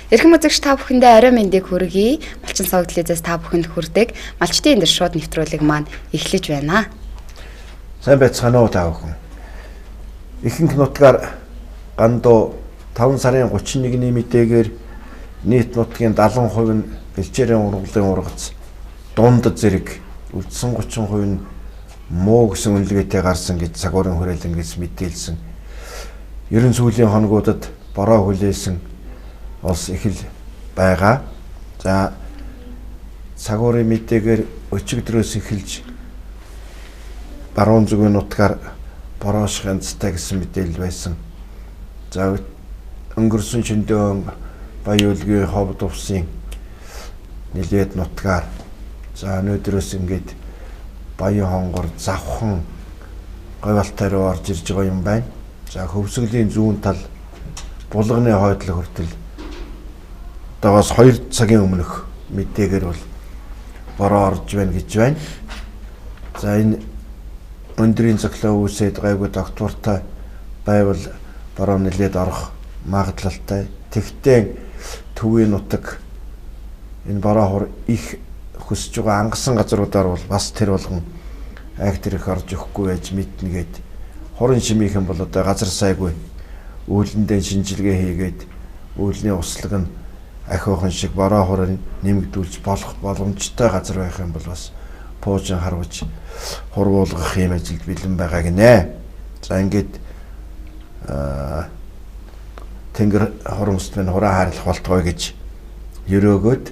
Эрхэм үзэгч та бүхэндээ орой мэндийг хүргэе. Малчин согд телевизээс та бүхэнд хүрдэг малчтын энэ шууд нэвтрүүлэг маань эхлэж байна. Сайн байцгаана уу та бүхэн. Ихэнх нутгаар гандуу 5 сарын 31-ний мэдээгээр нийт нутгийн 70% нь бэлчээрийн ургалтын ургац, дунд зэрэг үлдсэн 30% нь муу гэсэн үнэлгээтэй гарсан гэж цагуурын хүрээлэнгээс мэдээлсэн. Ерөн сүүлийн хоногудад бороо хүлээсэн улс их л байгаа. За цагуурын мэдээгээр өчигдрөөс эхэлж баруун зүгийн нутгаар бороо шганцтай гэсэн мэдээлэл байсан. За өнгөрсөн шөнөдөө Баян-Улгийн ховд усын нэлээд нутгаар за өнөөдрөөс ингээд Баян хонгор завхан говьалтай руу орж ирж байгаа юм байна. За хөвсгөлийн зүүн тал булганы хойдлог хүртэл одоогоос 2 цагийн өмнөх мэдээгээр бол бороо орж байна гэж байна. За энэ өндрийн цоглоо үүсээд гайгүй доктортой байвал бороо нэлээд орох магадлалтай. Тэгтээ төвийн нутаг энэ бороо их хүсэж байгаа ангасан газруудаар бол бас тэр болгон актер их орж өгөхгүй байж мэднэ гээд хорон шимийнхэн бол одоо газар сайгүй үүлэндээ шинжилгээ хийгээд үүлний услаг нь ахиухан шиг бороо хорыг нэмэгдүүлж болох боломжтой газар байх юм бол бас пуужин харваж хурвуулгах юм ажилд бэлэн байгаа гинэ. За ингээд тэнгэр хоромст минь хураа харилах болтгой гэж өрөөгөөд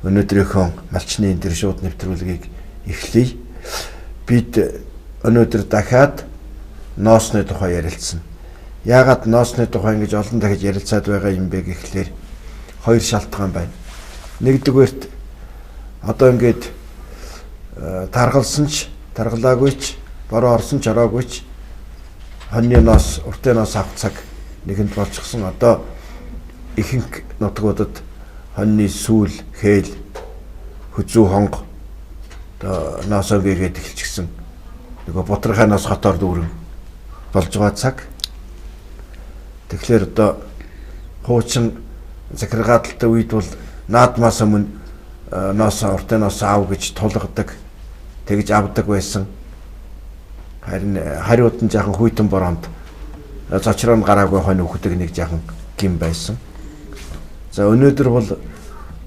өнөөдрийнхөө малчны энэ төр шууд нэвтрүүлгийг эхлэе. Бид өнөөдөр дахиад ноосны тухай ярилцсан. Яагаад ноосны тухай ингэж олон дахиж ярилцаад байгаа юм бэ гэхлээр хоёр шалтгаан байна. Нэгдүгээрт одоо ингээд таргалсан ч таргалаагүй ч бороо орсон ч ороогүй ч хоньны ноос уртын ноос авах цаг нэгэнд болчихсон. Одоо ихэнх нутгуудад хоньны сүүл, хээл, хүзүү хонго одоо ноосоо гээгээд эхэлчихсэн. Нөгөө ботрохын ноос хотоор дүүрэн болж байгаа цаг. Тэгэхээр одоо хуучин захиргааталтай үед бол наадмаас өмнө ноосоо уртын ноосоо аав гэж тулгадаг, тэгж авдаг байсан. Харин хариуд нь жаахан хүйтэн бороонд зочроо гараагүй хонь өгдөг нэг жаахан гин байсан. За өнөөдөр бол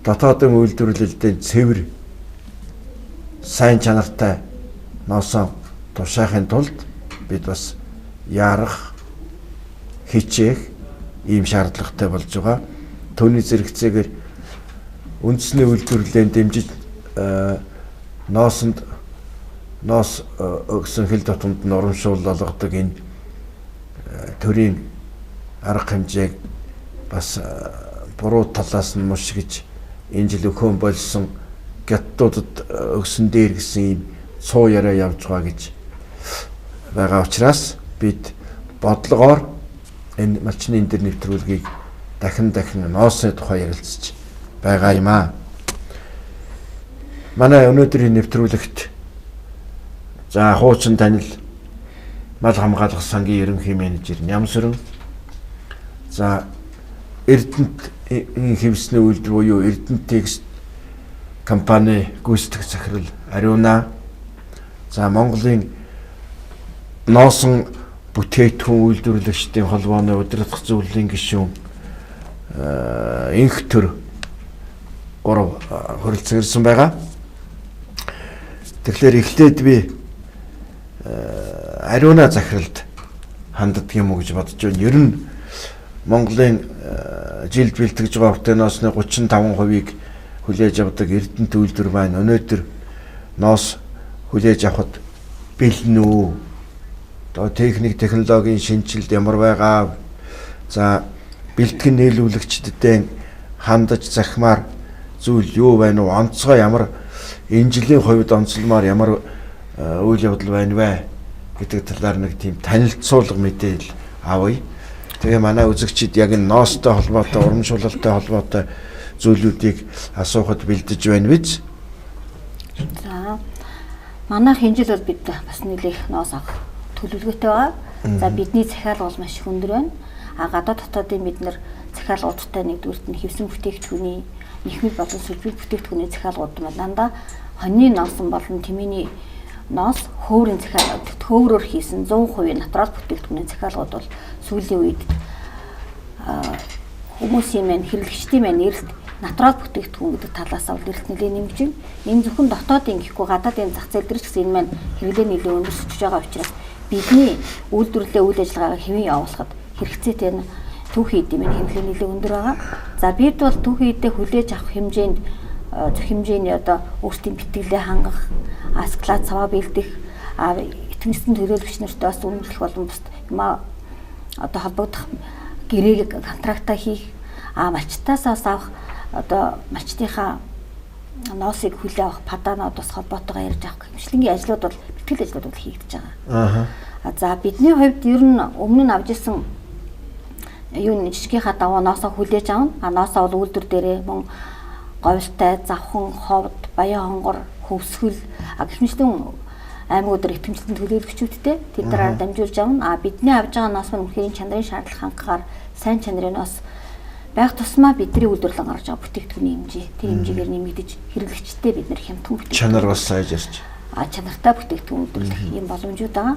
дотоодын үйлдвэрлэлдээ цэвэр сайн чанартай ноосоо тушаахын тулд бид бас яарах, хичээх ийм шаардлагатай болж байгаа. Төвний зэрэгцээгээр үндэсний үйлдвэрлэлээр дэмжиж ноос өгсөн хил дотомд нь урамшуул олгодог энэ төрийн арга хэмжээг бас буруу талаас нь муш гэж энэ жил өхөн болсон гяттуудад өгсөн дээр гэсэн ийм цуу яриа явж байгаа гэж байгаа учраас бид бодлогоор энэ малчны энэ төр нэвтрүүлгийг дахин ноосны тухай ярилцж байгаа юм аа. Манай өнөөдрийн нэвтрүүлэгт за хуучин танил мал хамгаалах сангийн ерөнхий менежер Нямсран, за Эрдэнэт хэвсний үйлдвэр буюу Эрдэнэт текст компани гүйцэтгэх захирал Ариуна, за Монголын ноосон бүтээгдэхүүн үйлдвэрлэгчдийн холбооны удирдах зөвлөлийн гишүүн инх төр 3 хөрөлцөн байгаа. Тэгэхээр эхлээд би Ариуна захиралд ханддаг юм уу гэж бодож байна. Ер нь Монголын жилд бэлтгэж байгаа уртын ноосны 35%-ийг хүлээж авдаг Эрдэнэт үйлдвэр маань өнөөдөр ноос хүлээж авахд бэлэн үү? Одоо техник технологийн шинжилт ямар байгаа? За бэлтгэн нийлүүлэгчдэд хандаж захимаар зүйл юу байна уу? Онцгой ямар энэ жилийн хувьд онцлмаар ямар үйл явдал байна вэ гэдэг талаар нэг тийм танилцуулга мэдээлэл авъя. Тэгээ манай үзэгчид яг энэ ноостой холбоотой, урамшуулалтай холбоотой зүйлүүдийг асуухад бэлдэж байна биз? За манайх энэ жил бол бид бас нэлээх ноос авах төлөвлөгөөтэй байгаа. За бидний захиал бол маш их өндөр байна. А гадаад дотоодын бид нэр захиалгуудтай нэгдүгürt нь хэвсэн бүтээгдэхүүний нэхмэл болон сүлжээ бүтээгдэхүүний захиалгууд маань дандаа хоньны носон болон тэмээний ноос хөөрийн захиалгууд хөөрөөр хийсэн 100% натурал бүтээгдэхүүний захиалгууд бол сүүлийн үед хүмүүсийн маань хэрэглэгчдийн маань эрэлт натурал бүтээгдэхүүн гэдэг талаас нь эрэлт нэлээд нэмж байна. Энэ зөвхөн дотоодын гэхгүй гадаадын зах зээл дээр ч гэсэн энэ маань хэрэглээ нэлээд өндөрсөж байгаа учраас бидний үйлдвэрлэлийн үйл ажиллагаагаа хэвэн явуулахад хэрэгцээтэй нь түүхий эдийн маань хэрэглээ нэлээд өндөр байгаа. За бид бол түүхий эдээ хүлээж авах хэмжээнд зөв хэмжээний одоо өөрсдийн бэтгэлээ хангах, асклад цаваа бэлдэх, итгэмжтэй төлөөлөгч нартай бас үнэлэх болон бус юм одоо холбогдох гэрээг контрактаа хийх, малчтаасаа авах одоо малчтынхаа ноосыг хүлээ авах падаанууд бас холбоотойгоо ярьж авах хэмжлэнгийн ажлууд бол бэлтгэл ажлууд бол хийгдэж байгаа. За бидний хувьд ер нь өмнө нь авч ирсэн юу нэг жижигийнхаа даваа ноосоо хүлээж авна. Ноосоо бол үйлдвэр дээрээ мөн говьтай, завхан, ховд, баян хонгор, хөвсгөл гихмчлэн аймагуудаар итгэмжлэлтэн төлөөлөгчүүдтэй тэднээр дамжуулж авна. Бидний авж байгаа ноос маань үнэхээр чанарын шаардлага хангахаар сайн чанарын ноос байх тусмаа бидний үйлдвэрлэн гаргаж байгаа бүтээгдэхүүний хэмжээ тэр хэмжээгээр нэмэгдэж хэрэглэгчтэй бид нэр хямдхан бүтээгдэхүүн чанар бас сайж ирж чанартай бүтээгдэхүүн үйлдвэрлэх юм боломжууд байгаа.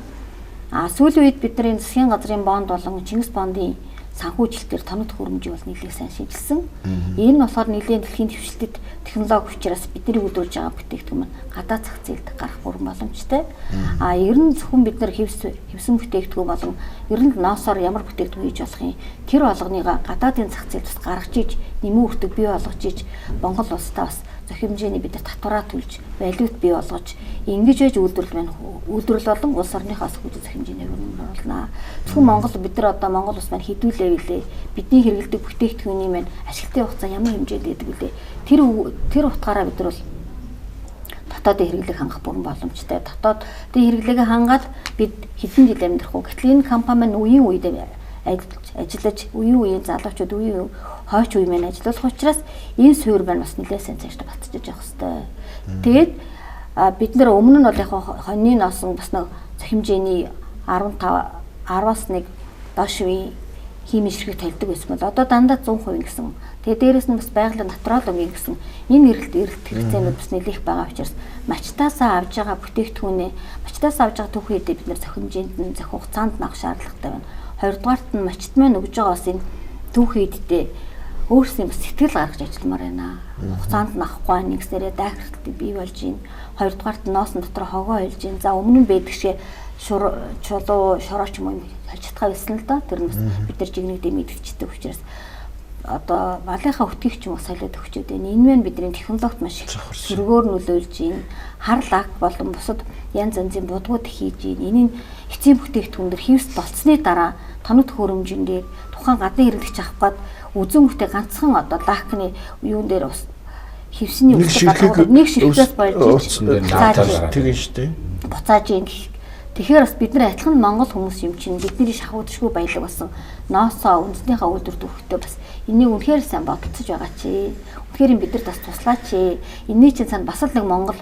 Сүүлийн үед бидний засгийн газрын бонд болон Чингис бондын санхүүжилтээр тоног хөрөмжийг бол нэлээд сайн шийдэлсэн. Энэ нь болохоор нэлээд дэлхийн дэвшилтэд технологи учраас бидний үйлдвэрлэж байгаа бүтээгдэхүүн маань гадаад зах зээлд гарах бүрэн боломжтой. Ер нь зөвхөн бид нар хэвсэн бүтээгдэхүүн болон ер нь ноосоор ямар бүтээгдэхүүн хийж болох юм тэр болгоныга гадаадын зах зээлд бас гаргаж иж нэмэн үртэг бий болгож иж Монгол улстай бас зохион хэмжээний бид нар татвараа төлж валют бий болгож ингэж ээж үйлдвэрлэл болон улс орныхоос хүч зохион хэмжээний оруулнаа. Зөвхөн Монгол бид нар одоо Монгол улс маань хэдүүлээ билээ. Бидний хэрэглэдэг бүтээгдэхүүний маань ашиглалтын хугацаа ямар хэмжээнд байдаг билээ. Тэр утгаараа бид нар бол дотоодын хэрэглээг хангах бүрэн боломжтой. Дотоодын хэрэглээгээ хангаад бид хэдэн жил амьдрах уу. Гэтэл энэ компани маань үеийн үед ажиллаж үеийн залуучууд үеийн хойч үе маань ажиллах учраас энэ суурь маань бас нэлээд сайн цаашдаа батжиж явах хэрэгтэй. Тэгээд бид нэр өмнө нь бол яг хоньны носон бас нэг хэмжээний 10-аас 1 доош үе химийн ширхэг тавьдаг байсан бол одоо дандаа 100% гэсэн. Тэгээд дээрэс нь бас байгалийн натурал өнгө гэсэн энэ эрэлт хэрэгцээнүүд бас нэлээх байгаа учраас мачтаасаа авж байгаа бүтээгдэхүүнээ мачтаасаа авж байгаа түүхийдээ бид нэр зохион хэмжээнд нь зохих хугацаанд нь авах шаардлагатай байна. Хоёрдугаарт нь мачт маань өгж байгаа бас энэ түүхийдээ өөрсдийн бас сэтгэл гаргаж ажилламаар байна. Хугацаанд нь авахгүй нэгсээрээ дайхралт бий болж байна. Хоёрдугаарт нь ноосон дотор хогоо хэлж байна. За өмнө нь байдаг шиг чулуу шорооч юм хэлж чадхаа байсан л да. Тэр нь бас бид нар жигнэгдээ мэдгэжтэй учраас одоо малынхаа өтгийч юм солиод өгчөөд байна. Энэ маань бидний технологид маш их сөргөөр нөлөөлж байна. Хар лак болон бусад янз янзын будгууд хийж байна. Энийг эцсийн бүтээгдэхүүн дээр хевс болцсны дараа тоног хөрөмжөндөө тухайн гадны хэрэглэгч авах гад үзэн үхтэй ганцхан одоо лакны юун дээр бас хевсний үсэг нэг ширхтээс болж тэгэн штэ. Буцааж ийн гэх. Тэгэхээр бас бид нар адилхан Монгол хүмүүс юм чинь бидний шахуудшгүй баялаг болсон ноосоо үндэснийхээ үйлдвэр төвхтөө бас энийг үнэхээр сайн бодолцож байгаа чи. Үнэхээр бид нар бас туслаач. Энийн чинь цаана бас л нэг Монгол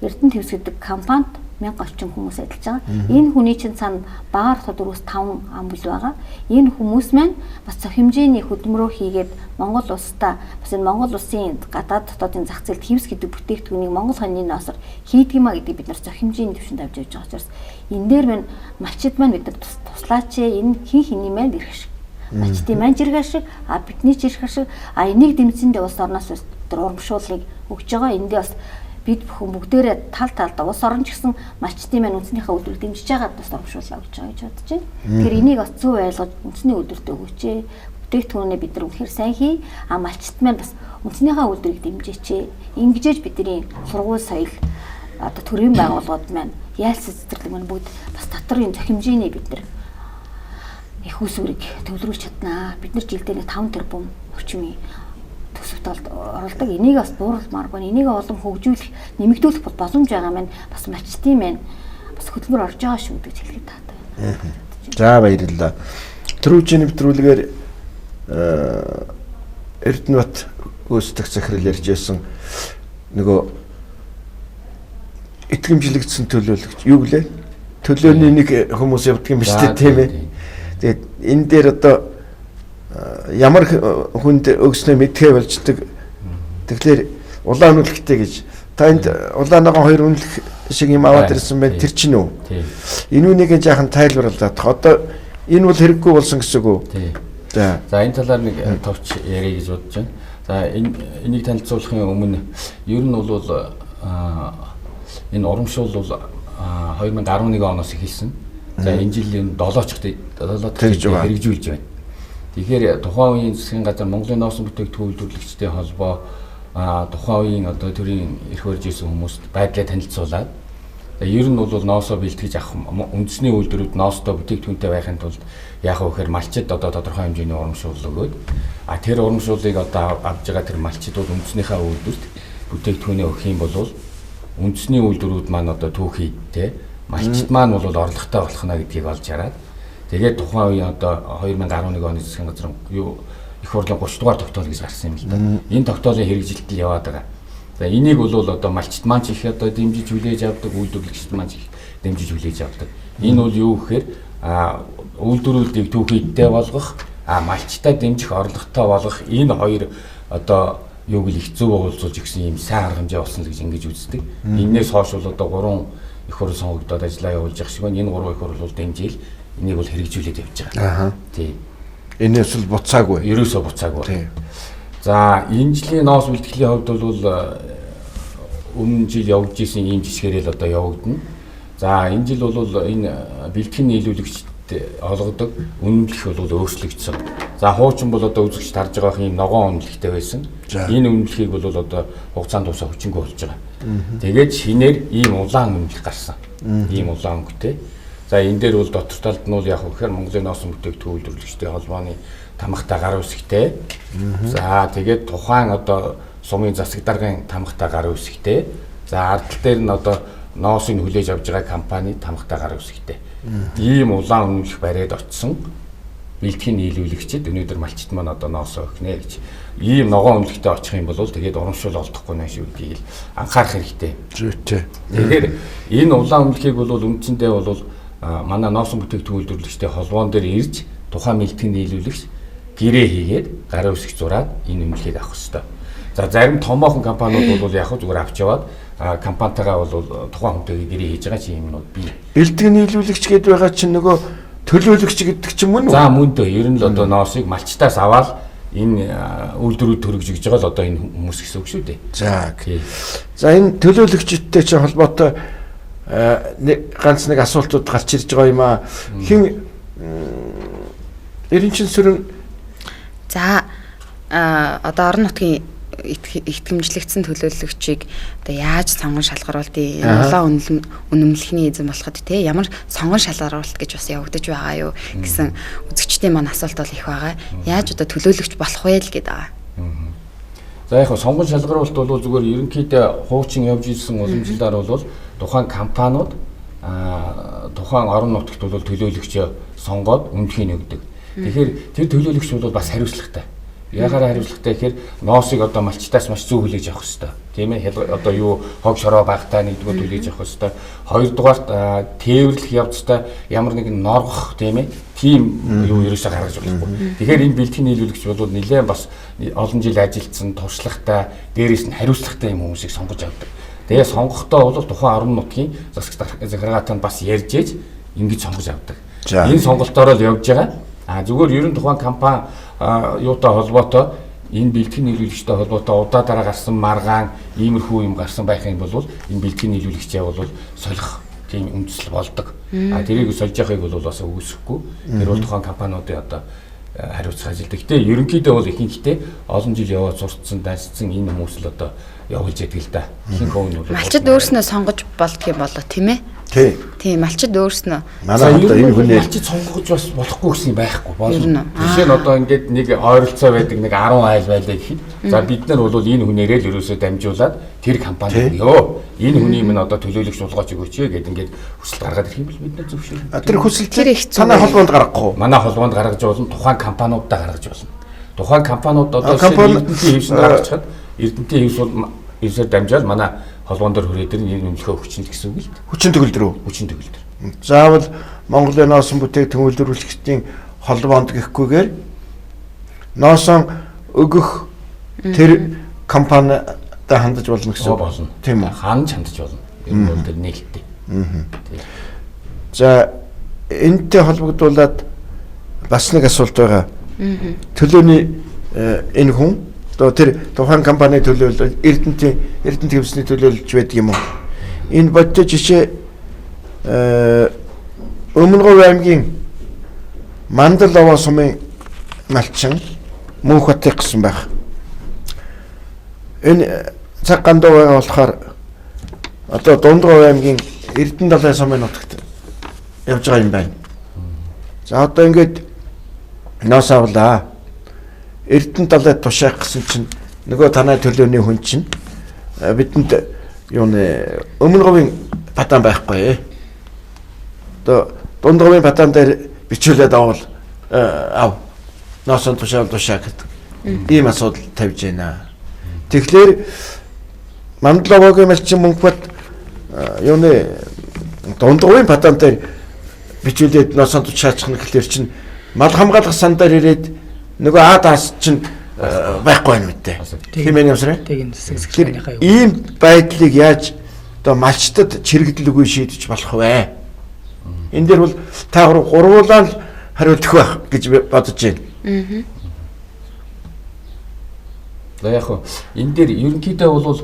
Эрдэнэ твс гэдэг компанид 1000 орчим хүмүүс ажиллаж байгаа. Энэ хүний чинь цаана багаар 4-5 ам бүл байгаа. Энэ хүмүүс маань бас зохион хэмжээний хөдөлмөрөө хийгээд Монгол улстай бас энэ Монгол улсын гадаад дотоодын зах зээлд хевс гэдэг бүтээгдэхүүнийг Монгол хоньны ноосоор хийдэг юм а гэдэг бид нар зохион хэмжээний төвшөнд авч явж байгаа учраас энэ дээр маань малчид маань бид нар туслаач. Энэ хин хиний маань ирэх шиг. Малчдын маань жиргэх шиг, бидний жиргэх шиг, энийг дэмжсэндээ улс орноос урамшууллыг өгж байгаа. Эндээ бас бид бүхэн бүгдээрээ тал талдаа улс орн ч гэсэн малчдын маань үндснийхээ үйлдвэрийг дэмжиж байгаа бас урамшууллаа гэж байгаа гэж бодож байна. Тэгэхээр энийг бас зөв ойлгож үндсний үйлдвэртээ өгөөч. Бүтээгдэхүүнээ бид нар үнэхээр сайн хий. Малчд маань бас үндснийхээ үйлдвэрийг дэмжээч. Ингэжээж бидний сургууль соёл одоо төрийн байгууллагууд маань яаль цэцэрлэг маань бүгд бас татрын зохимжээний бид нар их усүрийг төвлөрүүлж чаднаа. Бид нар жилдээ 5 тэрбум орчмын төсөвт оролдог. Энийг бас бууруулмааргүй. Энийг олон хөгжүүлэх, нэмэгдүүлэх боломж байгаа маань бас малчдын маань бас хөдөлмөр орж байгаа шүү гэж хэлэхэд таатай байна. За баярлалаа. Төрөвчний нэвтрүүлгээр Эрдэнэбат өөрсдөх захирал ярьж байсан нөгөө итгэмжлэгдсэн төлөөлөгч юу гэлээ? Төлөөний нэг хүмүүс явдаг юм биш үү тийм ээ. Тэгээд энэ дээр одоо ямар хүнд өгснөө мэдхээ болждаг. Тэгэхээр улаан үнэлэхтэй гэж та энд улааныгоо 2 үнэлэх шиг юм аваад ирсэн байх тэр чинь үү? Энэ үнийг жаахан тайлбарлаад. Одоо энэ бол хэрэггүй болсон гэсэн үг үү? За энэ талаар нэг товч ярих гэж бодож байна. За энийг танилцуулахын өмнө ер нь бол энэ урамшуул бол 2011 оноос эхэлсэн. За энэ жилийн 7 дахь хэрэгжүүлж байна. Тэгэхээр тухайн үеийн засгийн газар Монголын ноосон бүтээгдэхүүн үйлдвэрлэгчдийн холбоо тухайн үеийн одоо төрийн эрх барьж ирсэн хүмүүст байдлаа танилцуулаад ер нь бол ноосоо бэлтгэж авах үндэсний үйлдвэрүүд ноостой бүтээгдэхүүнтэй байхын тулд яах вэ гэхээр малчид одоо тодорхой хэмжээний урамшуул өгөөд тэр урамшуулыг одоо авж байгаа тэр малчид бол үндэснийхээ үйлдвэрт бүтээгдэхүүнээ өгөх юм бол үндэсний үйлдвэрүүд маань одоо түүхийдтэй малчид маань бол орлоготой болох нь гэдгийг олж хараад тэгээд тухайн үеийн одоо 2011 оны засгийн газрын их хурлын 30 дугаар тогтоол гэж гарсан юм л да. Энэ тогтоолын хэрэгжилтэл яваад байгаа. За энийг бол одоо малчид маань ч их одоо дэмжиж хүлээж авдаг, үйлдвэрлэгчид маань ч их дэмжиж хүлээж авдаг. Энэ бол юу гэхээр үйлдвэрлэлийг түүхийдтэй болгох, малчтаа дэмжих, орлоготой болгох энэ хоёр одоо юуг л их зөв уулзуулж өгсөн юм сайн арга хэмжээ болсон л гэж ингэж үздэг. Энээс хойш бол одоо 3 их хурл сонгогдоод ажиллаа явуулж байгаа шиг байна. Энэ 3 их хурл бол дэмжил энийг бол хэрэгжүүлээд явж байгаа. Тий. Энэс л буцаагүй. Ерөөсөө буцаагүй. За энэ жилийн ноос бэлтгэлийн хувьд бол өмнө жил явж исэн ийм жишгээрэл одоо явагдана. За энэ жил бол энэ бэлтгэн нийлүүлэгчд олгодог үнэмлэх бол өөрчлөгдсөн. За хуучин бол одоо үзэгчд харж байгаа юм ногоон үнэмлэхтэй байсан. Энэ үнэмлэхийг бол одоо хугацаанд тусаа хүчингүй болж байгаа. Тэгээд шинээр ийм улаан үнэмлэх гарсан. Ийм улаан өнгөтэй. За энэ дээр бол дотор талд нь бол яг гэхээр Монголын ноосон бүтээгдэхүүн үйлдвэрлэгчдийн холбооны тамхтай гар үсгтэй. За тэгээд тухайн одоо сумын засаг даргын тамхтай гар үсгтэй. За ардтал дээр нь одоо ноосыг хүлээж авч байгаа компани тамхтай гар үсгтэй. Ийм улаан үнэмлэх бариад очсон бэлтгэн нийлүүлэгчид өнөөдөр малчид маань одоо ноосоо өгнө гэж. Ийм ногоон үнэмлэхтэй очих юм бол тэгээд урамшуул олдохгүй нэ шүү гэдгийг анхаарах хэрэгтэй. Зүйтэй. Тэгэхээр энэ улаан үнэмлэхийг бол үндсэндээ бол манай ноосон бүтээгдэхүүн үйлдвэрлэгчдийн холбоон дээр ирж тухайн бэлтгэн нийлүүлэгч гэрээ хийгээд гарын үсэг зураад энэ үнэмлэхийг авах хэрэгтэй. За зарим томоохон компаниуд бол яг зүгээр авч яваад компанитайгаа бол тухайн хүнтэйгээ гэрээ хийж байгаа чи юмнууд бий. Бэлтгэн нийлүүлэгч гэдээ байгаа чинь нөгөө төлөөлөгч гэдэг ч юм уу? За мөн дөө ер нь л одоо ноосыг малчтаас аваад энэ үйлдвэрүүд төрөгжиж байгаа л одоо энэ хүмүүс гэсэн үг шүү дээ. За энэ төлөөлөгчтэй чинь холбоотой ганц нэг асуултууд гарч ирж байгаа юм аа. Хин Эренчин сүрэн за одоо орон нутгийн итгэмжлэгдсэн төлөөлөгчийг одоо яаж сонгон шалгаруулдгийг улаан үнэмлэхний эзэн болоход те ямар сонгон шалгаруулалт гэж бас явагдаж байгаа юу гэсэн үзэгчдийн маань асуулт бол их байгаа. Яаж одоо төлөөлөгч болох вэ л гэдэг байгаа. За яг сонгон шалгаруулалт бол зүгээр ерөнхийдөө хуучин явж ирсэн уламжлалаар бол тухайн компаниуд тухайн орон нутагт бол төлөөлөгчөө сонгоод үнэлгийг өгдөг. Тэгэхээр тэр төлөөлөгч бол бас хариуцлагатай. Яагаад хариуцлагатай гэхээр ноосыг одоо малчтаас маш зөв хүлээж авах хэрэгтэй. Тийм ээ одоо юу хог шороо багтаа нэгдүгээр хүлээж авах хэрэгтэй. Хоёрдугаарт тээвэрлэх явцдаа ямар нэгэн норгох тийм ээ тийм юу ерөөсөө гаргаж болохгүй. Тэгэхээр энэ бэлтгэн нийлүүлэгч бол нэлээд бас олон жил ажилласан туршлагатай дээрээс нь хариуцлагатай юм хүмүүсийг сонгож авдаг. Тэгээ сонгохдоо бол тухайн орон нутгийн засаг захиргаатанд бас ярьж ээж ингэж сонгож авдаг. Энэ сонголтоор л явж байгаа. Зүгээр ер нь тухайн компани юутай холбоотой энэ бэлтгэн нийлүүлэгчтэй холбоотой удаа дараа гарсан маргаан иймэрхүү юм гарсан байх юм бол энэ бэлтгэн нийлүүлэгчээ бол солих тийм үндэслэл болдог. Тэрийг сольж яхахыг бол бас үүсэхгүй. Тэр бол тухайн компаниудын одоо хариуцах ажилдаг. Гэтэ ерөнхийдөө бол ихэнхдээ олон жил яваад сурцсан, дайсцсан энэ хүмүүс л одоо явуулж яддаг л да. Ихэнх хүн бол малчид өөрснөө сонгож болдго юм болоо тийм ээ. Тийм малчид өөрснөө. Манай одоо энэ хүний малчид сонгож бас болохгүй гэсэн юм байхгүй болно. Жишээ нь одоо ингээд нэг ойролцоо байдаг нэг 10 айл байлаа гэхэд за бид нар бол энэ хүнээрээ л ерөөсөө дамжуулаад тэр компанид ёо энэ хүний минь одоо төлөөлөгч болгооч өгөөч гэдэг ингээд хүсэлт гаргаад ирэх юм бол бид нар зөв шүү. Тэр хүсэлтийг манай холбоонд гаргахгүй. Манай холбоонд гаргаж болно, тухайн компаниудаа гаргаж болно. Тухайн компаниуд одоо Эрдэнэтийн хэвсэнд гаргачихад Эрдэнэтийн хэвс бол эсээр дамжаад манай холбоон дээр хүрээд энэ үнэлэхөө хүчин гэсэн үг л дээ. Хүчин төгөлдөр үү? Хүчин төгөлдөр. Заавал Монголын ноосон бүтээгдэхүүн үйлдвэрлэгчдийн холбоонд гэхгүйгээр ноосоо өгөх тэр компанитай хандаж болно гэсэн. Болно. Тийм үү? Хандж болно. Ер нь бол тэр нээлттэй. За энэтэй холбогдуулаад бас нэг асуулт байгаа. Төлөөний энэ хүн одоо тэр тухайн компани төлөөлөл Эрдэнэт хэвсний төлөөлж байдаг юм уу? Энэ бодтой жишээ Өмнөговь аймгийн Мандалова сумын малчин Мөнхбат гэсэн байх. Энэ цаг гандуу байгаа болохоор одоо Дундгов аймгийн Эрдэнэ далай сумын нутагт явж байгаа юм байна. За одоо ингээд ноос авлаа. Эрдэнэ далайд тушаах гэсэн чинь нөгөө танай төлөөний хүн чинь бидэнд юуны Өмнөговын патан байхгүй. Одоо Дундговын патан дээр бичүүлээд авал ноосоо тушаал гэдэг. Ийм асуудал тавьж байна. Тэгэхээр Мандаловогийн малчин Мөнхбат юуны Дундговын патан дээр бичүүлээд ноосоо тушаачих нь гэхэлэр чинь мал хамгаалах сан дээр ирээд нөгөө Адаас чинь байхгүй юм үү? Тийм ээ юмсраа. Тэгин засагчныхаа юу. Ийм байдлыг яаж одоо малчтад чирэгдэлгүй шийдэж болох вэ? Энэ дээр бол та гурвуулаа л хариулах байх гэж бодож байна. За яг хөө энэ дээр ерөнхийдөө бол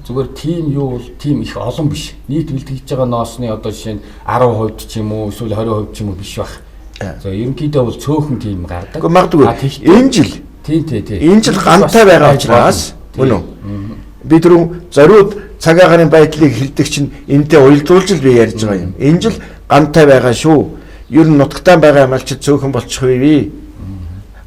зүгээр тим юу бол тим их олон биш. Нийт бэлтгэж байгаа ноосны одоо жишээ нь 10% ч юм уу эсвэл 20% ч юм уу биш байх. За ерөнхийдөө бол цөөхөн тим гардаг. Гэхдээ магадгүй энэ жил тий. Энэ жил гантай байгаа учраас мөн үү? Бид рүү зориуд цаг агарын байдлыг хэлдэг чинь энтэй уялдуулж л би ярьж байгаа юм. Энэ жил гантай байгаа шүү. Ер нь нутагтаа байгаа малчид цөөхөн болчих вэ?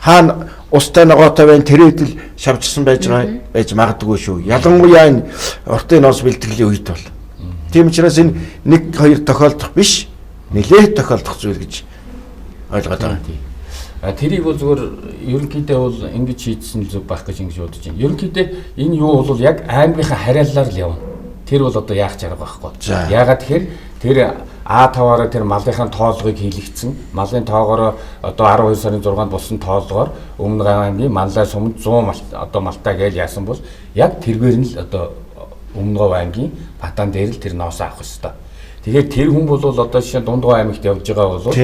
Хаана устай ногоотой байна тэрэдэл шавжсан байж магадгүй шүү. Ялангуяа энэ уртын ноос бэлтгэлийн үед бол. Тийм учраас энэ 1-2 тохиолдох биш, нэлээд тохиолдох зүйл гэж ойлгоод байгаа. Тэрийг бол зүгээр ерөнхийдөө бол ингэж шийдсэн зүг байх гэж ингэж бодож байна. Ерөнхийдөө энэ юу бол яг аймгийнхаа хариаллаар л явна. Тэр бол одоо яах чарга байхгүй. Яагаад тэгэхээр тэр А5-аараа тэр малынхаа тоолгыг хийлэгдсэн. Малын тоогоор одоо 12 сарын 6-нд болсон тоолгоор Өмнөг аймгийн Манлай сумд 100 одоо малтай гэж яасан бол яг тэргээр нь л одоо Өмнөг аймгийн Батан дээр л тэр ноос авах ёстой. Тэгэхээр тэр хүн бол одоо жишээ нь Дундгов аймагт явж байгаа бол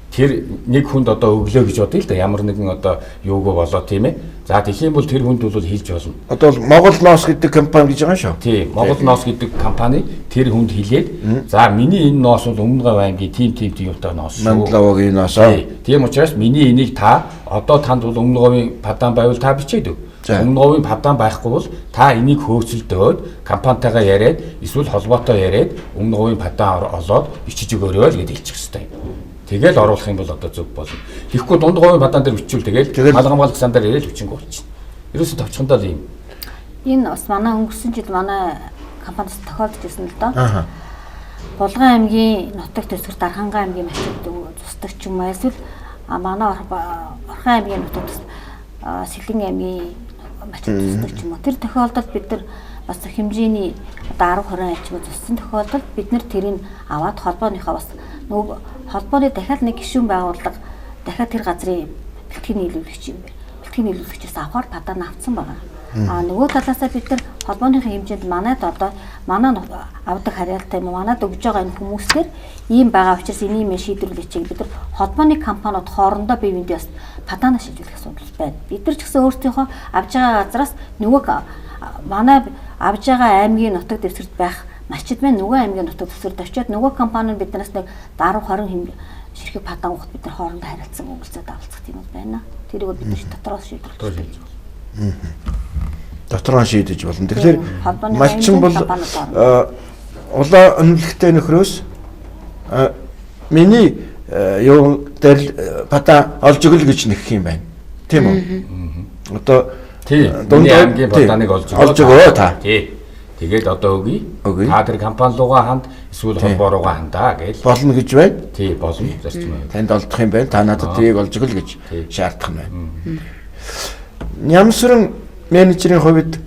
тэр нэг хүнд одоо өглөө гэж бодъё л да ямар нэгэн одоо юуг болоо тийм ээ. За тэгэх юм бол тэр хүнд бол хэлж болно. Одоо Монгол ноос гэдэг компани гэж байгаа шүү. Тийм, Монгол ноос гэдэг компани тэр хүнд хэлээд за миний энэ ноос бол Өмнөг аймгийн тим юутай ноос шүү. Мандаловогийн ноос. Тийм учраас миний энийг та одоо танд бол Өмнөговын падан байвал та бичээд өг. Өмнөговын падан байхгүй бол та энийг хөөцөлдөөд компанитайгаа яриад эсвэл холбоотой яриад Өмнөговын падан олоод бичиж өгөөрэй л гэж хэлчих хэрэгтэй. Тэгэл оруулах юм бол одоо зөв болно. Тэгэхгүй Дундговын падан дээр бичвэл тэгэл мал хамгаалах сан дээр ирэл бичингүй болчихно. Ерөөсө товчхондоо л юм. Энэ бас манай өнгөрсөн жил манай компаниас тохиолдож ирсэн л доо. Булган аймгийн нутаг төсвөр Дархангай аймгийн малчид зусдаг ч юм уу эсвэл манай Орхон аймгийн нутаг Сэлэн аймгийн малчид зусдаг ч юм уу. Тэр тохиолдолд бид нар бас хэмжээний одоо 10-20 аймчиг зуссан тохиолдолд бид нар тэрийг аваад холбооныхоо бас нөгөө холбооны дахиад нэг гишүүн байгууллага дахиад тэр газрын бэлтгэний нийлүүлэгчээс авахар падан авцсан байгаа. Нөгөө талаасаа бид нар холбооныхын хэмжээнд манайд одоо манай авдаг харьяалтай юм манайд өгж байгаа энэ хүмүүстэр ийм байгаа учраас энийг мэ шийдвэрлэе чиг бид нар холбооны компаниуд хоорондоо бие биендээ бас паданаа шийдвэрлэх асуудал байна. Бид нар ч гэсэн өөрсдийнхөө авж байгаа газраас нөгөө манай авж байгаа аймгийн нутаг дэвсгэрт байх малчид маань нөгөө аймгийн нутаг дэвсгэрт очиод нөгөө компани нь биднээс нэг 10-20 ширхэг падан ухт бид нар хоорондоо харилцсан өнгөлцөд авалцах юм байна. Тэрийг бид нар дотроос шийдвэрлэж байна. Дотроо шийдэж болно. Тэгэхээр малчин бол улаан үнэлэхтэй нөхрөөс миний юу дээр падан олж өгөл гэж нэгэх юм байна. Тийм үү? Одоо Дундгов аймгийн паданыг олж өгөө та. Тэгээд одоо өгье. Та тэр компани руугаа ханд эсвэл холбоо руугаа хандаа гэж болно гэж байна. Тий, болно. Зарчим байна. Танд олдох юм байна. Та надад тэрийг олж өгөл гэж шаардах юм байна. Нямсрын менежерийн хувьд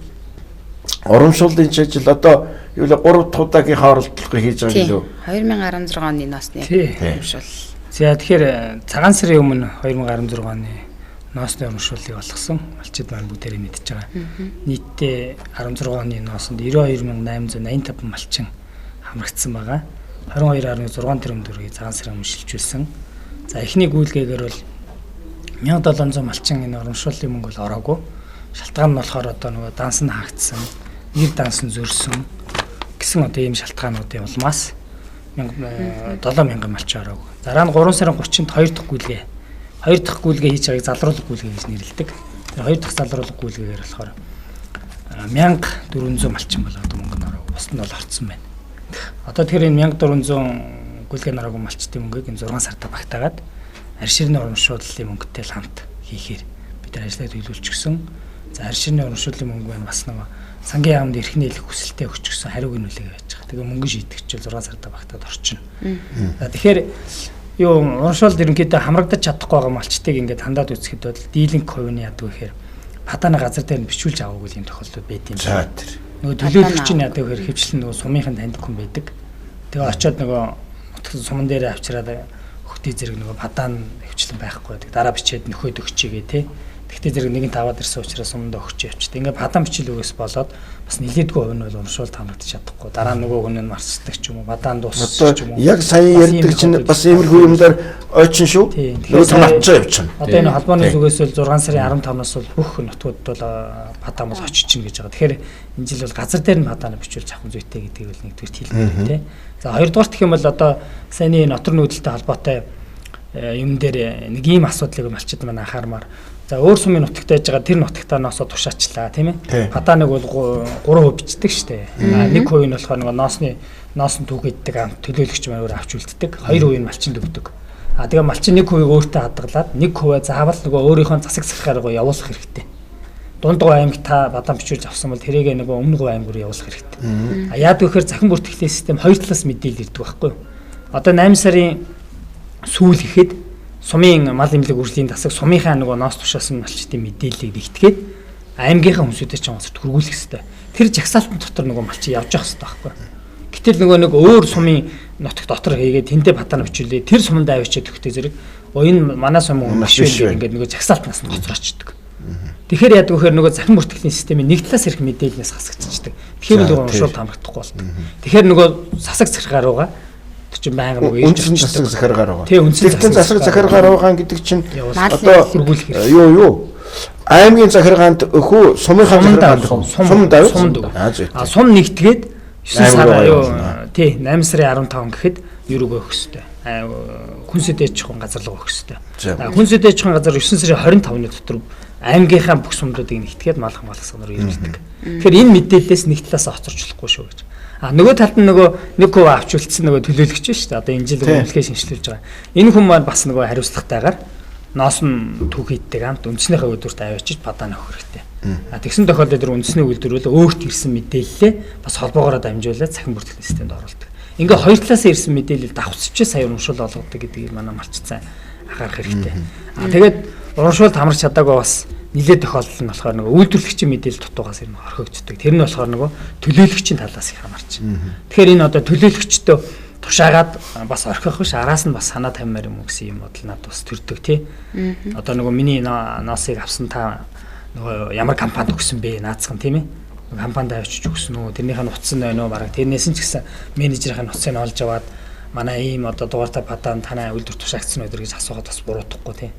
урамшууллын ажил одоо юу л 3 дахь удаагийн оролдлого хийж байгаа гэлөө. 2016 оны ноосны урамшуул. За тэгэхээр цагаан сарын өмнө 2016 оны ноосны урамшууллыг олгосон малчид маань бүгдээрээ мэдж байгаа. Нийтдээ 16 оны ноосонд 92,885 малчин хамрагдсан байгаа. 22.6 тэрбум төгрөгийг цагаан сараар шилжүүлсэн. За эхний гүйлгээгээр бол 1700 малчин энэ урамшууллын мөнгө бол ороогүй. Шалтгаан нь болохоор одоо нөгөө данс нь хаагдсан, нэр данс нь зөрсөн гэсэн одоо ийм шалтгаануудын улмаас 7000 малчин ороогүй. Дараа нь 3 сарын 30-нд 2 дахь гүйлгээ. 2 дахь гүйлгээ хийж байгааг залруулах гүйлгээ гэж нэрлэдэг. Тэр 2 дахь залруулах гүйлгээгээр болохоор 1400 малчин болоод мөнгө нь ороогүй. Бусд нь бол орцсон байна. Одоо тэгэхээр энэ 1400 гүйлгээ нараагүй малчтын мөнгийг энэ 6 сартаа багтаагаад арширны урамшууллын мөнгөтэй л хамт хийхээр бид нар ажлаа төлөвлөчихсөн. За арширны урамшууллын мөнгө байна бас нэг сангийн яамд эрхний хэлэх хүсэлтэд өгчихсөн хариуг нь үлээгээ байж байгаа. Тэгээ мөнгө шийдэгчэл 6 сартаа багтаад орчихно. За тэгэхээр юу урамшуулд ерөнхийдөө хамрагдаж чадахгүй байгаа малчтыг ингээд хандаад үзэхэд бол дийлэнх хувийн яадаг гэхээр падааны газар дээр нь бичүүлж аваагүй юм тохиолдол байд юм байна. Нөгөө төлөөлөгч нь яадаг гэхээр хөвчлэн нөгөө сумынхын таньдаг хүн байдаг. Тэгээ очиод нөгөө суман дээр авчираад хөтий зэрэг нөгөө падаан хөвчлэн байхгүй байдаг. Дараа бичээд нөхөд өгчээгээ те. Тэгтээ зэрэг нэгэн таваад ирсэн учраас суманд өгч явчих. Ингээ падаан бичил өгөөс болоод бас нилээдгүй хувь нь бол урамшуулт хамрагдаж чадахгүй. Дараа нөгөө хүн нь марцдаг ч юм уу, падаан дуусчих ч юм уу. Яг сая ярьдаг чинь бас иймэрхүү юм дээр ойчин шүү. Нөгөө матчаа явчихна. Одоо энэ холбооны зүгээс бол 6 сарын 15-наас бол бүх нутгууд бол падаан бол очиж гэж байгаа. Тэгэхээр энэ жил бол газар дээр нь падаанаа бичүүлж авах зүйтэй гэдгийг бол нэгдүгээр хэлмээр тий. За хоёрдугаар гэх юм бол одоо саяны нотор нүүдэлтэй холбоотой юм дээр нэг ийм асуудлыг малчид маань анхаармаар. За өөр сумын нутагт байж байгаа тэр нутагтаа ноосоо тушаачлаа тийм ээ. Падааныг бол 3% бичдэг штэ. 1% нь болохоор нөгөө ноосн түүхийддэг амт төлөөлөгч маань өөр авч үлддэг. 2% нь малчин төгдөг. Тэгээ малчин 1% өөртөө хадгалаад 1% заавал нөгөө өөрийнхөө засаг захиргаараа явуулах хэрэгтэй. Дундгой аймаг та падаан бичүүлж авсан бол тэрийг нөгөө өмнө говь аймаг руу явуулах хэрэгтэй. Яагаад гэхээр захин бүртгэлийн систем хоёр талаас мэдээлэл ирдэг байхгүй юу? Одоо 8 сарын сүүл ихэд сумын мал эмнэлэг үржлийн засаг сумынхаа нөгөө ноос тушаасан малчтын мэдээллийг нэгтгээд аймгийнхаа хүмүүстэй ч онцорт хөргүүлэх хэрэгтэй. Тэр жагсаалтын дотор нөгөө малчин явж явах хэрэгтэй байхгүй. Гэтэл нөгөө нэг өөр сумын нутаг дотор хийгээд тэнтэй падаана бичүүлээ. Тэр суманд авчиад өгөхтэй зэрэг энэ манай сумын маш биш ингээд нөгөө жагсаалтнаас нь гоцорчдөг. Тэгэхээр яадаг вэхээр нөгөө захин бүртгэлийн системийн нэг талаас ирэх мэдээлэлнээс хасагдчихдаг. Тэгэхээр нөгөө урамшуулт хамрагдахгүй болдог. Тэгэхээр нөгөө засаг захиргаа руугаа чи байнга нөгөө үнсэн засаг захиргаар байгаа. Тий үнсэн засаг захиргаар байгаа гэдэг чинь одоо юу аймгийн захиргаанд өхөө сумынхаа захиргаанд сумд аваа. Сум нэгтгээд 9 сар юу тий 8 сарын 15 гэхэд юуруу өгөх хэвээр. Хүнсэд ээжхэн газарлага өгөх хэвээр. Хүнсэд ээжхэн газар 9 сарын 25-ны дотор аймгийнхаа бүх сумдуудыг нэгтгээд малхан болгосноор ирүүлдэг. Тэгэхээр энэ мэдээлэлээс нэг талаас хоцорчлохгүй шүү гэж. Нөгөө талд нь нөгөө 1% авч үлдсэн нөгөө төлөөлөгч шүү дээ. Одоо энэ жил үйлчлэгээ шинжилж байгаа. Энэ хүн маань бас нөгөө хариуцлагатайгаар ноос нь түүхийддэг амт үндснийхээ үйлдвэрт аваачиж падаана өгөх хэрэгтэй. Тэгсэн тохиолдолд тэр үндэсний үйлдвэр бол өөрт ирсэн мэдээлэлээ бас холбоогоор дамжуулаад захин бүртгэлийн системд оруулдаг. Ингээ хоёр талаас ирсэн мэдээлэл давхцчихээ сая урамшуул олгодог гэдгийг манай малчцсан анхаарах хэрэгтэй. Тэгээд урамшуулт хамарч чадаагүй бас нилээд тохиолдол нь болохоор нөгөө үйлдвэрлэгчийн мэдээлэл дутуугаас ирнэ орхигддаг. Тэр нь болохоор нөгөө төлөөлөгчийн талаас их хамаарч. Тэгэхээр энэ одоо төлөөлөгчдөө тушаагаад бас орхих биш араас нь бас санаа тавимаар юм гэсэн юм бодол надад бас төрдөг тий. Одоо нөгөө миний ноосыг авсан та нөгөө ямар компанид өгсөн бэ наацхан тийм ээ. Компанид авчиж өгсөн үү? Тэрнийхэн утсан байна уу? Бараг тэрнээс нь ч гэсэн менежерийн утсыг олж аваад манай ийм одоо дугаартай падаан танай үйлдвэр тушаагдсан уу гэж асуугаад бас буруутгахгүй тий.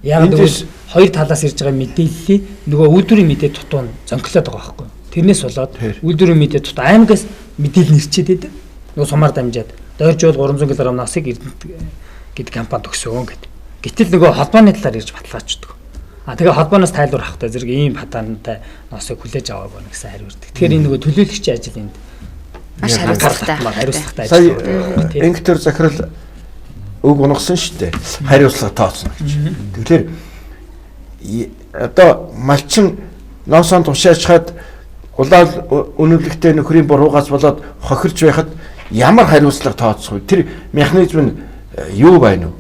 Яг тэгвэл хоёр талаас ирж байгаа мэдээллийг нөгөө үйлдвэрийн мэдээ тутуун зөнхлөд байгаа байхгүй. Тэрнээс болоод үйлдвэрийн мэдээ тут аймагаас мэдээлэл нэрчээд байдаг. Нөгөө сумаар дамжаад дойржуул 300 кг насыг гэдэг компанид өгсөн гэдэг. Гэтэл нөгөө холбооны талаар ирж баталгааждаг. Тэгээ холбооноос тайлбар авахтай зэрэг ийм падаантай носыг хүлээж аваагүй гэсэн хариу ирдэг. Тэгэхээр энэ нөгөө төлөөлөгчийн ажил энд маш хариуцлагатай ажил. Инктер захирал үг унгасан шүү дээ. Хариуцлага тооцно гэж. Тэгэхээр одоо малчин ноосонд тушаачхад улаал үнэлэгтэй нөхрийн буруугаас болоод хохирч байхад ямар хариуцлага тооцох вэ? Тэр механизм нь юу байна вэ?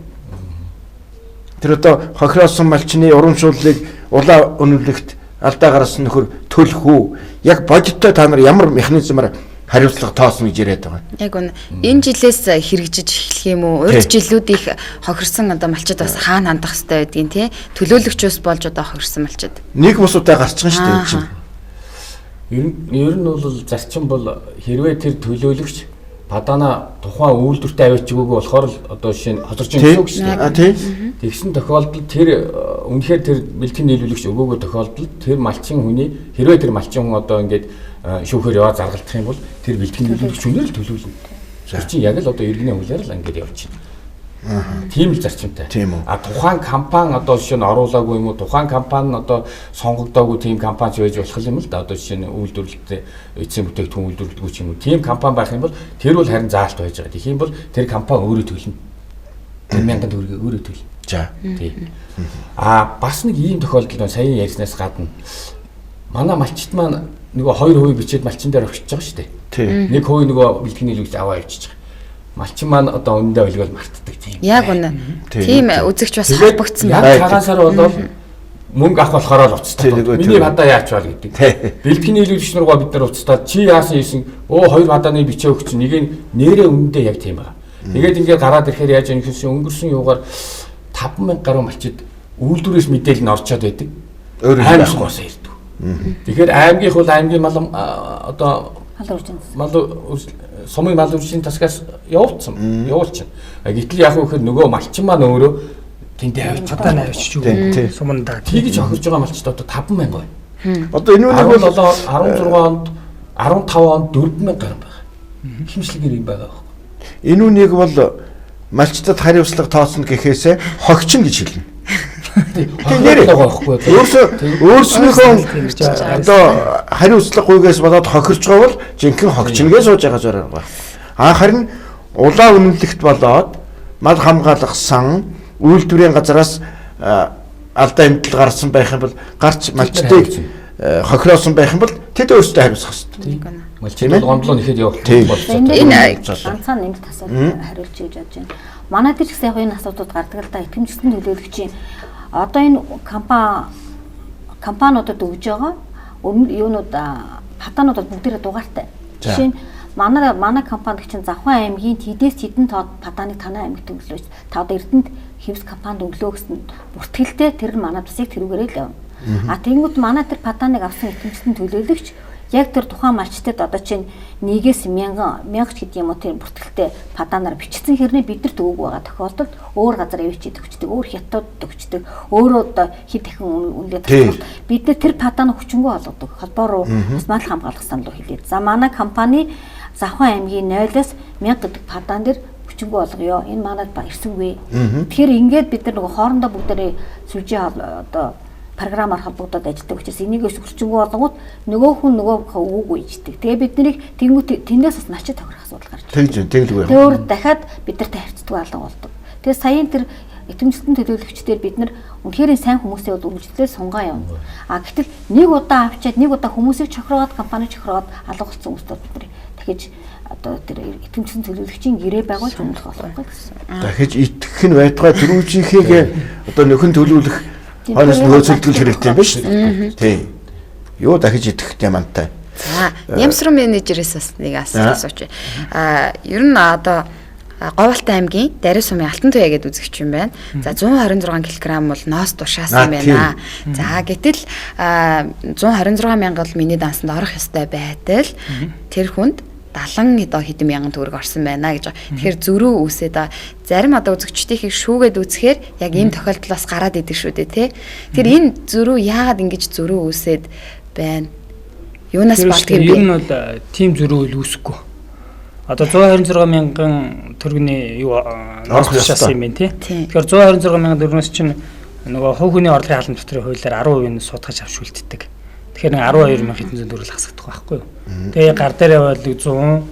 Тэр одоо хохиросон малчны урамшууллыг улаан үнэлэгт алдаа гаргасан нөхөр төлөх үү? Яг бодиттой та нар ямар механизмаар хариуцлага тоосно гэж яриад байгаа. Яг үнэ. Энэ жилээс хэрэгжиж эхлэх юм уу? Урд жилүүдийн хохирсон одоо малчид бас хаана хандах хэрэгтэй байдгийг тий. Төлөөлөгчөөс болж одоо хохирсон малчид. Нэг бусуудаа гарчихсан шүү дээ чинь. Ер нь бол зарчим бол хэрвээ тэр төлөөлөгч падана тухайн үйлдвэртэй аваач өгөөгүй болохоор л одоо жишээ нь хоцорч байгаа гэсэн үг шүү дээ. Тэгсэн тохиолдолд тэр үнэхээр тэр бэлтгэн нийлүүлэгч өгөөгүй тохиолдолд тэр малчин хүний хэрвээ тэр малчин хүн одоо ингээд шүүхээр яваа заргалдах юм бол тэр бэлтгэн нийлүүлэгч үнээр л төлөвлөнө. Тэр чинь яг л одоо иргэний хуулиар л ингээд явчихна. Тийм л зарчимтай. А тухайн компани одоо жишээ нь оруулаагүй юм уу? Тухайн компани нь одоо сонгогдоогүй тийм компани байж болох юм л да. Одоо жишээ нь үйлдвэрлэлтэй эцсийн бүтээгдэхүүн үйлдвэрлэдэггүй ч юм уу. Тийм компани байх юм бол тэр бол харин заалт байж байгаа. Тэгэх юм бол тэр компани өөрөө төлнө. 1000 төгрөгийг өөрөө төлнө. За. Тийм. А бас нэг ийм тохиолдол сая ярьснаас гадна манай малчит маань нөгөө 2% бичээд малчин дээр өгч байгаа шүү дээ. 1% нөгөө бэлтгэн нийлүүлэгч аваа явчихж байгаа. Малчин маань одоо өндөө олгол мартдаг тийм. Яг үнэ. Тийм үзэгч бас холбогдсон байна. Яг цагаан сар болоод мөнгө авах болохоор л уцтай. Миний бадаа яач бол гэдэг. Бэлтгэн нийлүүлэгч нургаа бид нар уцтаад чи яасан ийсэн өө 2 бадааны бичээ өгч нэг нь нэрээ үндэ яг тийм байна. Тэгээд ингээд гараад ирэхээр яаж юм гэсэн өнгөрсөн юугаар 5000 гаруй малчид үйлдвэрээс мэдээлэл нь орчоод байдаг. Аймагаас ирдэг. Тэгэхээр аймгийн хул аймгийн мал одоо сумын мал үржийн тасгаас явуулсан. Гэтэл яг үхээр нөгөө малчин маань өөрөө тэндээ авч падаа авчиж өгөө. Сумандаа тэгж охирж байгаа малчид одоо 5000 байна. Одоо энэ үнийг бол 16 онд 15 онд 4000 гаруй байна. Хэмжлэгээр юм байгаа байхгүй. Энэ үнийг бол малчтад хариуцлага тооцно гэхээсээ хогчин гэж хэлнэ. Тэгээд байгаа байхгүй. Өөрснийхөө одоо хариуцлагагүйгээс болоод хохирч байгаа бол жинхэнэ хогчингээ сууж байгаа зэрэг байна. Харин улаан үнэлэгт болоод мал хамгаалах сан үйлдвэрийн газараас алдаа эмдэл гарсан байх юм бол гарч малчтыг хохироосон байх юм бол тэд өөрсдөө хариуцах хэрэгтэй. Малчин бол гомдлоо нэхэд явах болсон. Энэ ганцхан нэмэлт асуулт хариулж гэж бодож байна. Манай дээр ч гэсэн яг энэ асуудлууд гардаг л да. Итгэмжлэлтийн төлөөлөгчийн одоо энэ компаниудад өгж байгаа юунууд падаанууд бүгдээрээ дугаартай. Жишээ нь манай компанид чинь Завхан аймгийн тэдээс тэдэн тоод падааныг танай аймагт өглөөж та одоо Эрдэнэт хэвс компанид өглөө гэсэн бүртгэлтэй тэр манад басыг тэрүүгээрээ л явна. А тэгэнгүүт манай тэр падааныг авсан итгэмжлэлтийн төлөөлөгч яг тэр тухайн малчтад одоо чинь 1-ээс 1000 ч гэдэг юм уу тэр бүртгэлтэй падаанаар бичсэн хэрнээ бид нарт өгөөг байгаа тохиолдолд өөр газар явж өгчдөг, өөр хятад өгчдөг, өөрөө одоо хэд дахин үнэлээд тохиолдолд бид нар тэр падааныг хүчингү болгодог. Холбоо руу бас мал хамгаалах сан руу хэлээд. За манай компани Завхан аймгийн 0-аас 1000 гэдэг падаан дээр хүчингү болгоё. Энэ манад ирсэнгүй. Тэгэхээр ингээд бид нар нөгөө хоорондоо бүгдээрээ сүлжээ одоо програмаар холбогдоод ажилладаг учраас энийг өсгөрчөнгөө болгоод нөгөө хүн нөгөөхөө өгөөгүй ичдэг. Тэгээ бид нарыг тэндээс бас малчид тохирох асуудал гарч байна. Тэглгүй. Тэгээ өөр дахиад бид нартай харьцдаг алга болдог. Тэгээ саяын тэр итгэмжлэлтийн төлөөлөгчдээр бид нар үнэхээр сайн хүмүүсээ бол үргэлжлээ сунгаа явна. А гэтэл нэг удаа авчиад нэг удаа хүмүүсийг чохроод компани чохроод алга болсон хүмүүстээ бид нар дахиж одоо тэр итгэмжлэлтийн төлөөлөгчийн гэрээ байгуулж үнэлэх болохгүй гэсэн. Дахиж итгэх нь байдгаа дөрвжийнхийг одоо нөхөн төлөвлөх хойноос нөгөө зөвлөл хэрэгтэй юм ба шүү. Тийм. Юу дахиж итгэх юмантай. За, Нямсруу менежерээс бас нэг асууж байна. Ер нь одоо Говьалтай аймгийн Дари сумын Алтан туяа гэдэг үзэгч юм байна. За 126 кг бол ноос тушаасан байна. За гэтэл 126 мянга бол миний дансанд орох ёстой байтал тэр хүнд 70 хэдэн мянган төгрөг орсон байна гэж. Тэгэхээр зөрүү үсээд зарим одоо үзэгчдийнхийг шүүгээд үзэхээр яг энэ тохиолдлоос гараад идэг шүү дээ тий. Тэгэхээр энэ зөрүү яагаад ингэж зөрүү үсээд байна? Юунаас болдгийг ер нь бол тийм зөрүү үүсэхгүй. Одоо 126 мянган төгрөгийн юу орох ёстой юм байна тий. Тэгэхээр 126 мянган төгрөгөөс чинь нөгөө хувь хүний орлогын хаалт дотрын хуулиар 10% нь судалгаж авч үлддэг. Тэгэхээр 12 мянган хэдэн зуун төгрөг хасагдах байхгүй юу? Тэгээ гар дээр явал 110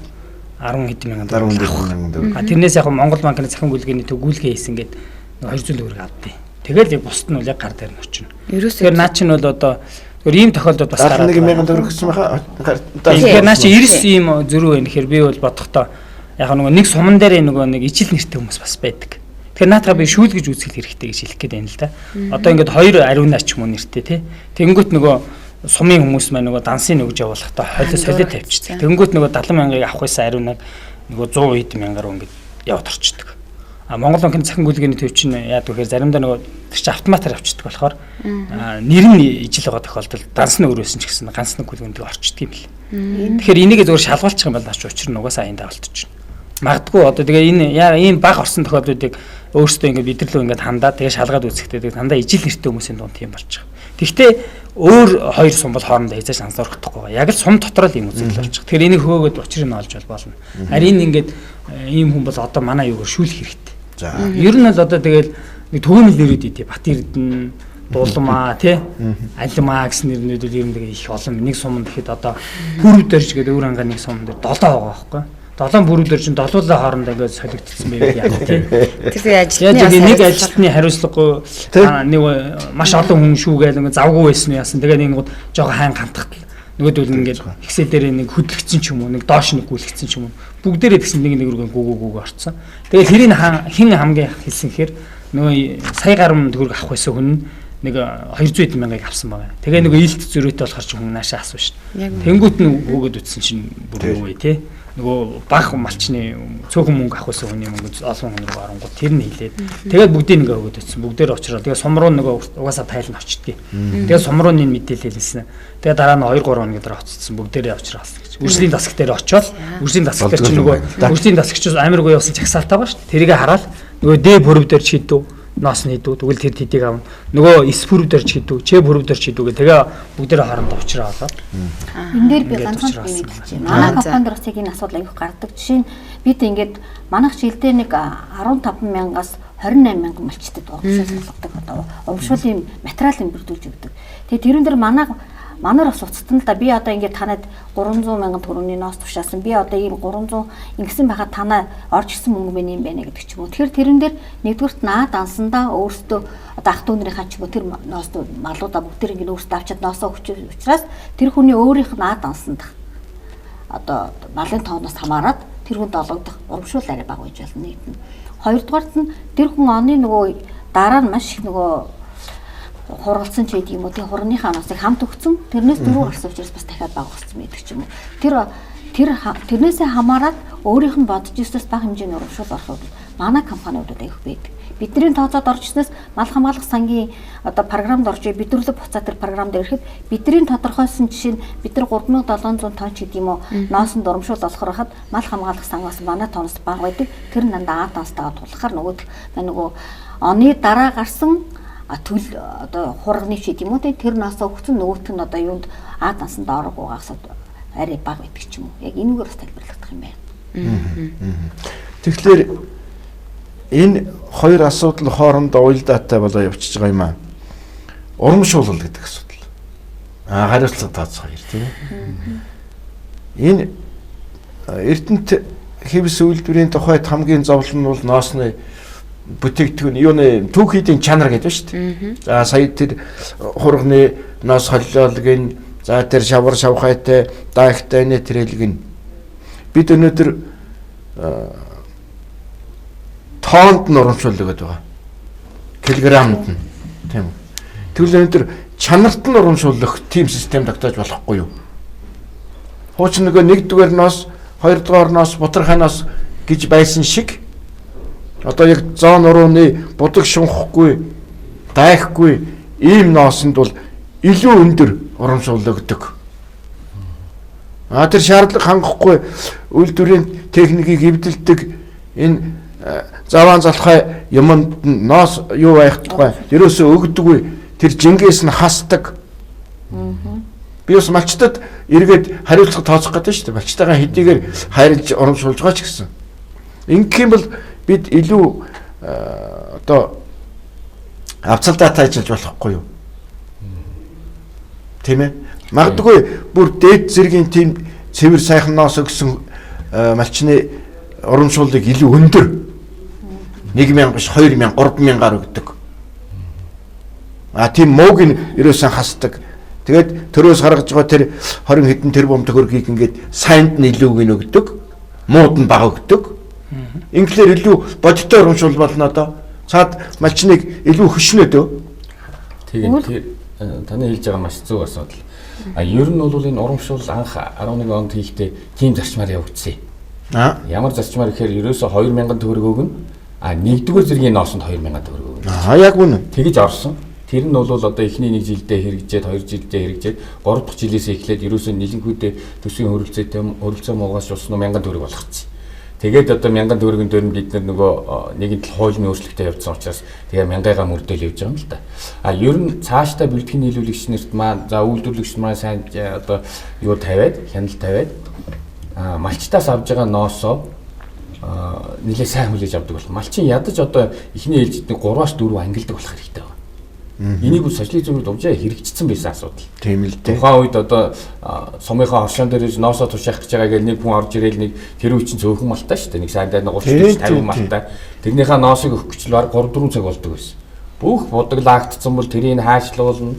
хэдэн мянган төгрөг. Тэрнээс яг Монгол банкны захин гүйлгээний төгүүлгээ хийсэн гээд 200 төгрөг авдээ. Тэгэл бусд нь бол яг гар дээр нь очино. Тэгэхээр наа чинь бол одоо ийм тохиолдолд бас гараад 1000 төгрөг гэсэн баха. Тэгэхээр наа чи 90 ийм зөрүү байна. Тэгэхээр би бол бодохдоо яг нөгөө нэг суман дээр нөгөө нэг ижил нэртэй хүмүүс бас байдаг. Тэгэхээр наатаа би шүүл гэж үзэх хэрэгтэй гэж хэлэх гээд байна л да. Одоо ингээд хоёр ариунаач юм уу нэртэй тий. Тэнгүүт нөгөө сумын хүмүүс маань нөгөө дансыг нөгж явуулахдаа хойлоо солиод тавьчихдаг. Тэнгүүт нөгөө 70,000-ыг авах байсан ариун нэг нөгөө 100,000-аар ингээд яваад орчдөг. А Монгол банкны цахим гүйлгээний төв чинь яадаг вэхээр заримдаа нөгөө тэр чинь автоматар авчдаг болохоор нэр нь ижил байгаа тохиолдолд данс нь өөрөөс нь ч гэсэн ганц нэг гүйлгээнд орчдөг юм бэл. Тэгэхээр энийг зөвхөн шалгуулчих юм бол ач учир нь угаасаа аянд давалтчих. Магадгүй одоо тэгээ энэ ийм баг орсон тохиолдлуудыг өөрсдөө ингээд бидэрлөө ингээд хандаад тэгээ шалгаад үзэхдээ дандаа ижил нэртэй хүмүүсийн дунд тийм болж байгаа. Гэхдээ өөр хоёр сум бол хоорондоо хязгаарч ансуурхдахгүй байгаа. Яг л сум дотор л ийм үзэгдэл болж байгаа. Тэгэхээр энийг хөөгөөд учрыг нь олж болно. Харин ингээд ийм хүн бол одоо манай юугаар шүүлэх хэрэгтэй. За. Ер нь л одоо тэгэл нэг төгөөмөл нэрүүд идэв. Бат Эрдэнэ, Дулмаа тий Алимаа гэсэн нэрнүүд ер нь их олон нэг суманд гэхэд одоо Бүрв дөрж гэдэг өөр ангаа нэг суманд 7 байгаа байхгүй. 7 бүрв дөрж чинь долуулаа хоорондоо ингээд солигдсон байв яа тий. Тэр ажилтны нэг ажилтны хариуцлагагүй нэг маш олон хүн шүүгээл ингээд завгүй байсан яасан. Тэгээ нэг гоо жоохон хайн гантахтал нөгөөдөл ингээд Excel дээр нэг хөдлөгцсөн ч юм уу нэг доош нэг гүйлгцсэн ч юм уу бүгдээрээ тэгсэн нэг рүү гүгүү орцсон. Тэгээ тэрийг хэн хамгийн хэлсэн гэхээр нөгөө сая гаруй төгрөг авах байсан хүн нэг 200,000-ыг авсан байгаа. Тэгээ нэг ийэлт зөрөөтэй болохоор ч хүн наашаа асуу шин. Тэнгүүт нь хөөгд үтсэн чинь бүр юу вэ те? Нөгөө баг малчны цөөхөн мөнгө авах байсан хүний мөнгө олон хүн рүү оронгууд тэр нь хилээд тэгээд бүгдийг ингээ хөөгд үтсэн. Бүгдээр очроо. Тэгээ сум руу нөгөө угаасаа тайл нь очтгий. Тэгээ сум руу нэг мэдээлэл хэлсэн. Тэгээ дараа нь 2-3 хоног дээр очсон. Бүгдээрээ очроо гэсэн гэж. Үржлийн дасгал дээр очоод үржлийн дасгал дээр чинь нөгөө үржлийн дасгч амир гоё явсан чагсаалтаа ба шүү. Тэрийг хараад нөгөө Д бүрв дээр шийдв. Ноос нь хийдүү тэгвэл тэр тэдийг авна. Нөгөө эс бүрв дээр ч хийдүү, ч бүрв дээр ч хийдүү гэх. Тэгээ бүгдээрээ хоорондоо уучраа болоод. Энэ дээр би ганцхан мэдчихэв. Манай компанид бас яг энэ асуудал аюух гардаг. Жишээ нь бид ингээд манайх жилдээ нэг 15,000-аас 28,000 малчтад урамшуул болгодог одоо урамшуулын материалын бүрдүүлж өгдөг. Тэгээ тэрэн дээр манаар бас уцтан л да би одоо ингээд танад 300,000 төгрөгийн ноос тушаасан. Би одоо ийм 300 ингэсэн байхад танаа орж ирсэн мөнгө мэн юм байна гэдэг ч юм уу. Тэгэхээр тэрэн дээр нэгдүгürt наа дансандаа өөртөө одоо ах дүүнэрийнхаа ч юм уу тэр ноос малуудаа бүгд тэр ингээд өөртөө авчаад ноосоо хүчээр учраас тэр хүний өөрийнх наа дансанд одоо малын тооноос хамаарат тэр хүнд олгодох урамшуул арай бага байж болно нэгдэн. Хоёрдугаарт нь тэр хүн оны нөгөө дараа нь маш их нөгөө хуралцсан ч гэдэг юм уу. Тэгээ хурныхаа насыг хамт өгсөн. Тэрнээс дөрөв гарсан учраас бас дахиад бага болсон байдаг ч юм уу. Тэрнээсээ хамаарат өөрийнх нь бодож ирсээс бага хэмжээний урамшуул ороход манай компаниудад аявих байдаг. Бидний тооцоод орж ирснээс мал хамгаалах сангийн одоо програмд орж бидрүүлэг буцаа тэр програмд ирэхэд бидний тодорхойлсон жишээ нь бид нар 3700 тонн ч гэдэг юм уу ноосонд урамшуул олохоор хахад мал хамгаалах сангаас манай тооноос бага байдаг. Тэр нь дандаа таастаа тулахаар нөгөө оны дараа гарсан төл одоо хурганы ч гэдэг юм уу тэр ноосоо өгсөн нөгөөт нь одоо юунд дансанд орох угаагаас арай бага байдаг ч юм уу. Яг энэгээр бас тайлбарлагдах юм байна. Тэгэхээр энэ хоёр асуудал хоорондоо уялдаатай болоо явчихж байгаа юм аа. Урамшуулал гэдэг асуудал. Хариуцлага тооцох хоёр тийм ээ. Энэ Эрдэнэт хэвс үйлдвэрийн тухайд хамгийн зовлон нь бол ноосны бүтээгдэхүүн юуны түүхийдийн чанар гэдэг шүү дээ. За сая тэр хурганы ноос холлоолыг за тэр шавар шавхайтай даагтай нэтрэлэг нь бид өнөөдөр тоонд нь урамшуулдаг гэдэг байгаа. Килограммд нь тийм үү. Тэгвэл өнөөдөр чанарт нь урамшуулах тим систем тогтоож болохгүй юу? Хуучин нөгөө нэгдүгээр ноос, хоёрдугаар ноос, бутархай ноос гэж байсан шиг одоо яг зоон урууны будаг шунхахгүй, дайхгүй ийм ноосонд бол илүү өндөр урамшуулдаг. Тэр шаардлага хангахгүй үйлдвэрийн техникийг эвдэлдэг энэ заваан залхай юмд ноос юу байх тухай ерөөсөө өгдөггүй тэр жингээс нь хасдаг. Би бас малчтад эргээд хариуцлага тооцох гэдэг шүү дээ. Малчтайгаа хэдийгээр хайрлж урамшуулж байгаа ч гэсэн. Ингэх юм бол бид илүү одоо авцалдаатай ажиллаж болохгүй юу? Тийм ээ. Магадгүй бүр дээд зэргийн тийм цэвэр сайхан ноос өгсөн малчны урамшууллыг илүү өндөр 1000 биш 2000 3000-аар өгдөг. Тийм мууг нь ерөөсөн хасдаг. Тэгээд төрөөс гаргаж байгаа тэр 20 хэдэн тэрбум төгрөгийг ингээд сайнд нь илүүг нь өгдөг. Мууд нь бага өгдөг. Инглээр илүү бодиттой урамшуул болно одоо. Цаад малчныг илүү хөшнөөдөө. Тэгээд таны хэлж байгаа маш зөв асуудал. Ер нь бол энэ урамшуул анх 11 онд хийхдээ тийм зарчмаар явагдсан. Ямар зарчмаар гэхээр ерөөсө 2000 төгрөг өгнө. Нэгдүгээр зэргийн ноосонд 2000 төгрөг өгнө. Яг үнэ. Тэгэж орсон. Тэр нь бол одоо эхний 1 жилдээ хэрэгжээд 2 жилдээ хэрэгжээд 3 дахь жилээс эхлээд ерөөсөө нэлэнхүүдээ төсвийн хөрөлцөө муугаас усна 1000 төгрөг болгоцсон. Тэгээд одоо 1000 төгрөгийн дээр нь бид нөгөө нэгэн тал хуулийн өөрчлөлтөд явуулсан учраас тэгээ 1000-аа мөрдөөл явж байгаа юм л да. Ер нь цаашдаа бэлтгэн нийлүүлэгч нарт маань за үйлдвэрлэгч маань сайн одоо юу тавиад хяналт тавиад малчтаас авж байгаа ноосоо нэлээ сайн хүлээж авдаг бол малчин ядаж одоо эхний ээлжид 3-4 ангилдаг болох хэрэгтэй байна. Энийг үл сошиализм зөвлөд увжаа хэрэгжсэн байсан асуудал. Тийм л дээ. Тухайн үед одоо сумынхаа оршин дээр ноосоо тушаах гэж байгаа гэл нэг хүн орж ирээл нэг тэр үе чинь цөөхөн малтай шүү дээ. Нэг сайдаа 30-50 малтай. Тэрнийхээ ноосыг өгөх гэж л 3-4 цаг болдог байсан. Бүх будаглаагдсан бол тэрийг хаашлуулна.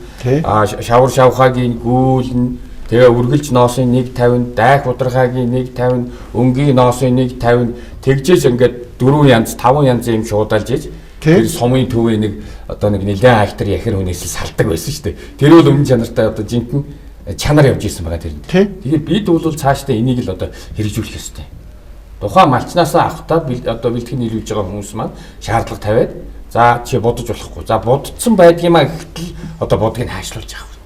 Шавар шавхаагийн гүүлнэ. Тэгээ үргэлж ноосыг 150, дайх удархаагийн 150, өнгийн ноосыг 150 тэгжээж ингээд 4 янз, 5 янз юм шуудалж ийж тэр сумын төвөө нэг одоо нэг нэлээд айхтар яхэр хүнээс салдаг байсан шүү дээ. Тэр бол өмнө чанартай одоо жинхэнэ чанар явж исэн байгаа тэр. Тэгэхээр бид бол цаашдаа энийг л одоо хэрэгжүүлэх ёстой. Тухайн малчнаасаа авахтаа одоо бэлтгэн нийлүүлж байгаа хүмүүс маань шаардлага тавиад за чи бодож болохгүй. За будцсан байдгиймаа гэтэл одоо бодгийг хаашлуулж авах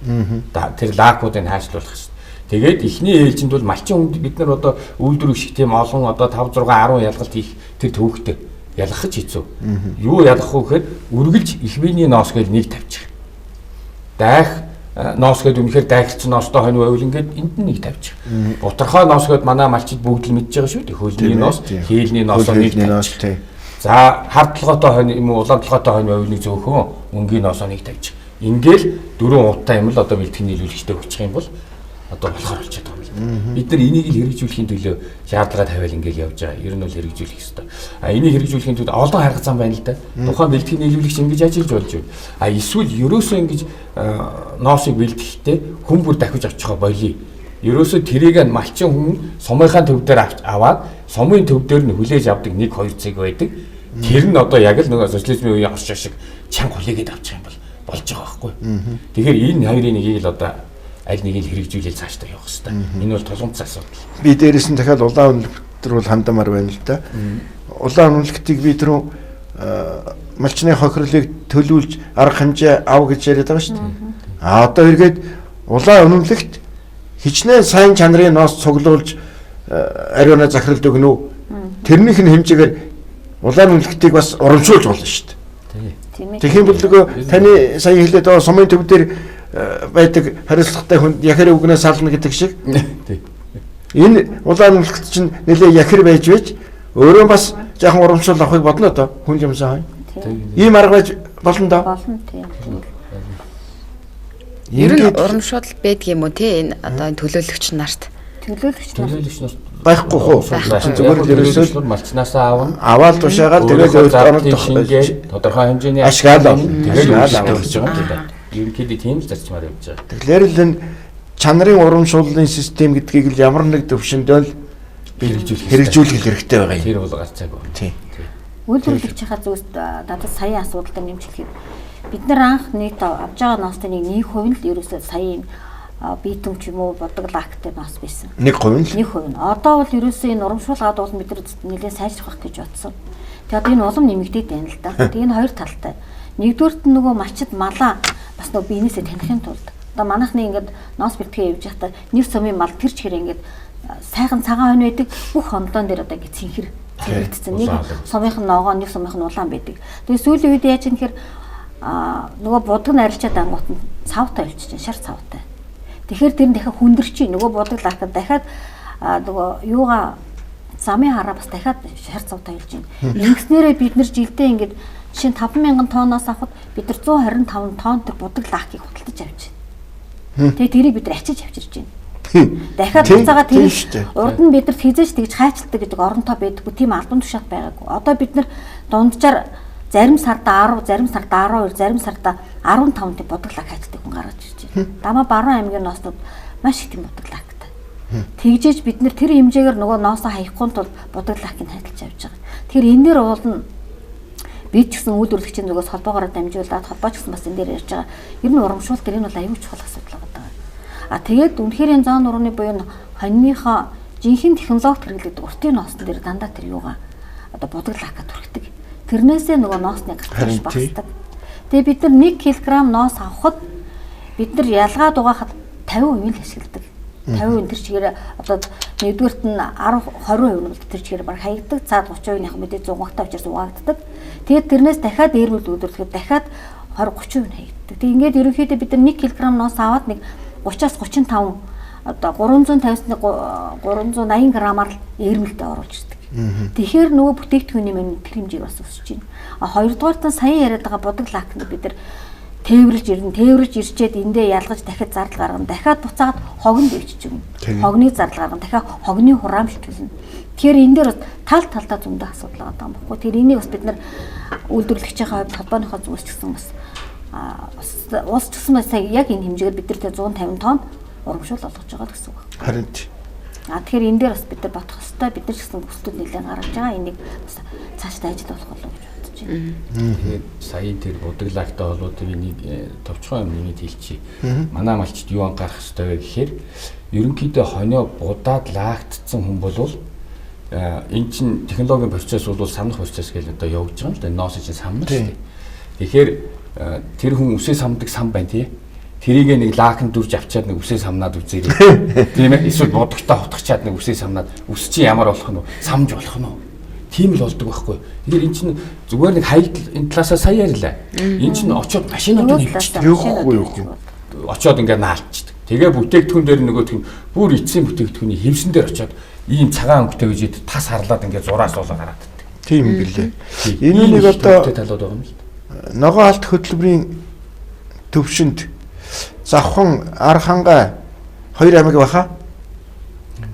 хэрэгтэй. Тэр лакуудыг хаашлуулах хэрэгтэй. Тэгээд эхний ээлжинд бол малчин хүнд бид нар одоо үйлдвэр шиг тийм олон одоо 5 6 10 ялгалт хийх тэр төвөгтэй ялгах хэцүү. Юу ялгах вэ гэхээр үргэлж их биений ноос гэж нэг тавьчих. Дайх ноос гэдэг үнэхээр дайгч ноостой хонь байвал ингээд энд нэг тавьчих. Бутархай ноос гэдэг манай малчид бүгд л мэдж байгаа шүү дээ. Хөлний ноос, хийлний ноосоо нэг тавьчих. За хард толгойтой хонь юм уу улаан толгойтой хонь байвал нэг зөөхөн өнгийн ноосоо нэг тавьчих. Ингээл дөрөв утаа юм л одоо бэлтгэн нийлүүлэгчтэй өгчих юм бол одоо болохоор болчиход байгаа юм. Бид нар энийг л хэрэгжүүлэхийн төлөө шаардлага тавиал ингээл явж байгаа. Ер нь бол хэрэгжүүлэх ёстой. Энийг хэрэгжүүлэхийн тулд олон арга зам байна л да. Тухайн бэлтгэн нийлүүлэгч ингэж ажиллаж болж байна. Эсвэл ерөөсөө ингэж ноосыг бэлтгэхдээ хүн бүр дахиж авч байгаа болий. Ерөөсөө тэрийг малчин хүн сумынхаа төв дээр аваад сумын төв дээр нь хүлээж авдаг 1-2 цаг байдаг. Тэр нь одоо яг л нөгөө социализмын үеийн орш шиг чанга хүлээгээд авчих юм бол болж байгаа байхгүй. Тэгэхээр энэ хоёрын нэгийг л одоо аль нэгийг хэрэгжүүлэл цаашдаа явах хэрэгтэй. Энэ бол тулгымц асуудал. Би дээрээс нь дахиад улаан үнэлэлт рүү хандамаар байна л да. Улаан үнэлэлтийг бид рүү малчны хохирлыг төлүүлж арга хэмжээ ав гэж яриад байгаа шүү дээ. Одоо эргээд улаан үнэлэлт хичнээн сайн чанарын ноос цуглуулж ариунаа захиралд өгнө үү? Тэрнийх нь хэмжээгээр улаан үнэлэлтийг бас урамшуулж болно шүү дээ. Тэгэх юм бол нөгөө таны сая хэлээд байгаа сумын төв дээр байдаг хариуцлагатай хүн яхэр өгнөөс сална гэдэг шиг. Энэ улаан үнэлэлт чинь нэлээ яхэр байж өөрөө бас жоохон урамшуул авахыг бодно одоо хүн юмсаа. Ийм арга байж болно доо. Болно тийм. Ер нь урамшуул байдаг юм уу те энэ одоо төлөөлөгч нарт? Төлөөлөгч нарт байхгүй хөө. Зүгээр л ерөөсөө малчнаасаа авна. Аваад тушаагаад тэгээд шингээ тодорхой хэмжээний ашгаалал тэгээд авах гэж байгаа юм да. Ерөнхийдөө тийм л зарчмаар явж байгаа. Тэгэхээр л энэ чанарын урамшууллын систем гэдгийг л ямар нэг төвшөндөө л хэрэгжүүлэх хэрэгтэй байгаа юм. Тэр бол гарцааг байна. Тийм. Үйлдвэрлэгчийнхаа зүгт надад саяын асуудал дээр нэмжлэхэд бид нар анх нийт авж байгаа ноостой нэг 1% л ерөөсөө саяын битүүм ч юм уу бодог лакттэй ноос байсан. 1% л. 1%. Одоо бол ерөөсөө энэ урамшуулгаад бол бид нар нэлээд сайжрах гэж бодсон. Тэгээд энэ улам нэмэгдээд байна л да. Тэгээд энэ хоёр талтай. Нэгдүгürt нөгөө малчид малаа бас нөгөө биенээсээ таних тулд одоо манайхны ингээд ноос бэлтгээ явж байхдаа нэг сумын мал тэр чигээр ингээд сайхан цагаан хонь байдаг бүх хонлоон дээр одоо ингээд цэнхэр цэнхэрдсэн нэг сумынх нь ногоо нэг сумынх нь улаан байдаг. Тэгээд сүүлийн үед яаж юм гэхээр нөгөө будг нь арилчаад ангуут нь цавтай олчиж шар цавтай. Тэгэхээр тэр нь дахиад хүндэрчий нөгөө будг лакад дахиад нөгөө юугаа замын хараа бас дахиад шар цавтай олж байна. Ингэснээрээ бид нар жилдээ ингээд жишээ нь 50000 тонноос авахд бид нар 125 тонн тэр будаг лакийг худалдаж авч байна. Тэгээ тэрийг бид нар ачиж авчирч байна. Дахиад буцаага тэр урд нь бид нар хизээж тэгж хайчилдаг гэдэг оронтой байдаггүй тийм албан тушаал байгаагүй. Одоо бид нар дунджаар зарим сарда 10, зарим сарда 12, зарим сарда 15 тийм будаг лак хайчдаг хүн гаргаж ирж байна. Дамаа баруун аймгийн ноосууд маш их тийм будаг лактай. Тэгжээж бид нар тэр хэмжээгээр нөгөө ноосоо хаяхгүй тул будаг лакийг хайчилж авч байгаа. Тэгэхээр энэ нэр уулна бид ч гэсэн үйлдвэрлэгчийн зүгээс холбоогоор дамжуулаад холбооч гэсэн бас энэ дээр ярьж байгаа. Ер нь урамшуул тэр энэ бол аюул чухал асуудал байгаа. Тэгээд үнэхээр энэ зоон нурууны буюу хоньныхоо жинхэнэ технологид хэрэглэдэг уртын ноосн дээр дандаа тэр юугаа одоо будаг лака түрхдэг. Тэрнээсээ нөгөө ноосны гацж багасдаг. Тэгээ бид нар 1 кг ноос авахад бид нар ялгаад угаахад 50% л ашигладаг. 50% тэр чигээр одоо нэгдүгээрт нь 10-20% нь тэр чигээр баг хаягдаг. Цаад 30%-ийнх мэдээ 100 гахтай учраас угаагддаг. Тэгээд тэрнээс дахиад эрүүл үүдрэхэд дахиад 20-30% нь хаягддаг. Тэг ингээд ерөнхийдөө бид нар 1 кг ноос аваад нэг 30-аас 35 одоо 350-аас 380 грамаар л эрмэлдээ оруулж ирдэг. Тэгэхээр нөгөө бүтээгдэхүүний маань тэр хэмжээг бас өсөж байна. А хоёрдугаар нь сая яриад байгаа будаг лакнд бид нар тээврэж ирчээд эндээ ялгаж дахиад зардал гаргана. Дахиад буцаад хогонд дэвчиж өгнө. Хогны зардал гаргана. Дахиад хогны хураам шилжүүлнэ. Тэгэхээр энэ дээр бас талдаа зөндөө асуудал байгаа юм баггүй. Тэр энийг бас бид нар үйлдвэрлэгчийн хувьд холбооныхоо зүгээс ч гэсэн бас улс ч гэсэн бас яг энэ хэмжээгээр бид нар 150 тонн урамшуул олгож байгаа гэсэн үг. Харин тэгэхээр энэ дээр бас бид нар бодох хэрэгтэй. Бид нар ч гэсэн бүсдүүд нэлээд гаргаж байгаа. Энийг бас цаашдаа ажил болох болов гэж бодож байна. Тэгээд сая тэр будаглаагтай болоод энийг товчхон юм нэмээд хэлчихье. Манай малчд юу анхаарах хэрэгтэй вэ гэхээр ерөнхийдөө хоньо будаад лагтцсан хүн болвол энэ чинь технологийн процесс бол самнах процесс гэж одоо явж байгаа юм л да. Ноос чинь самнах шүү дээ. Тэгэхээр тэр хүн үсээ самдаг сам байна тий. Тэрийг нэг лакн дүрж авчаад нэг үсээ самнаад үзээрэй. Тийм ээ. Эсвэл бодогтой хотгочаад нэг үсээ самнаад үс чи ямар болох нь вэ? Самж болох нь вэ? Тийм л болдог байхгүй. Тэгэхээр эн чинь зүгээр нэг хаягдл энэ талаасаа сая ярьлаа. Энэ чинь очоод машинуудыг хилчдэг. юу. Очоод ингээ наалчдаг. Тэгээ бүтээгдэхүүн дээр нөгөөх нь бүр эцсийн бүтээгдэхүүний хевсэн дээр очоод ийм цагаан өнгөтэй гэж тас харлаад ингээ зураас болоо гараад ирдэг. Тийм юм билээ. Энэ нэг одоо талууд байгаа юм л. Ногоо алт хөтөлбөрийн төвшөнд Завхан Архангай 2 аймаг баха.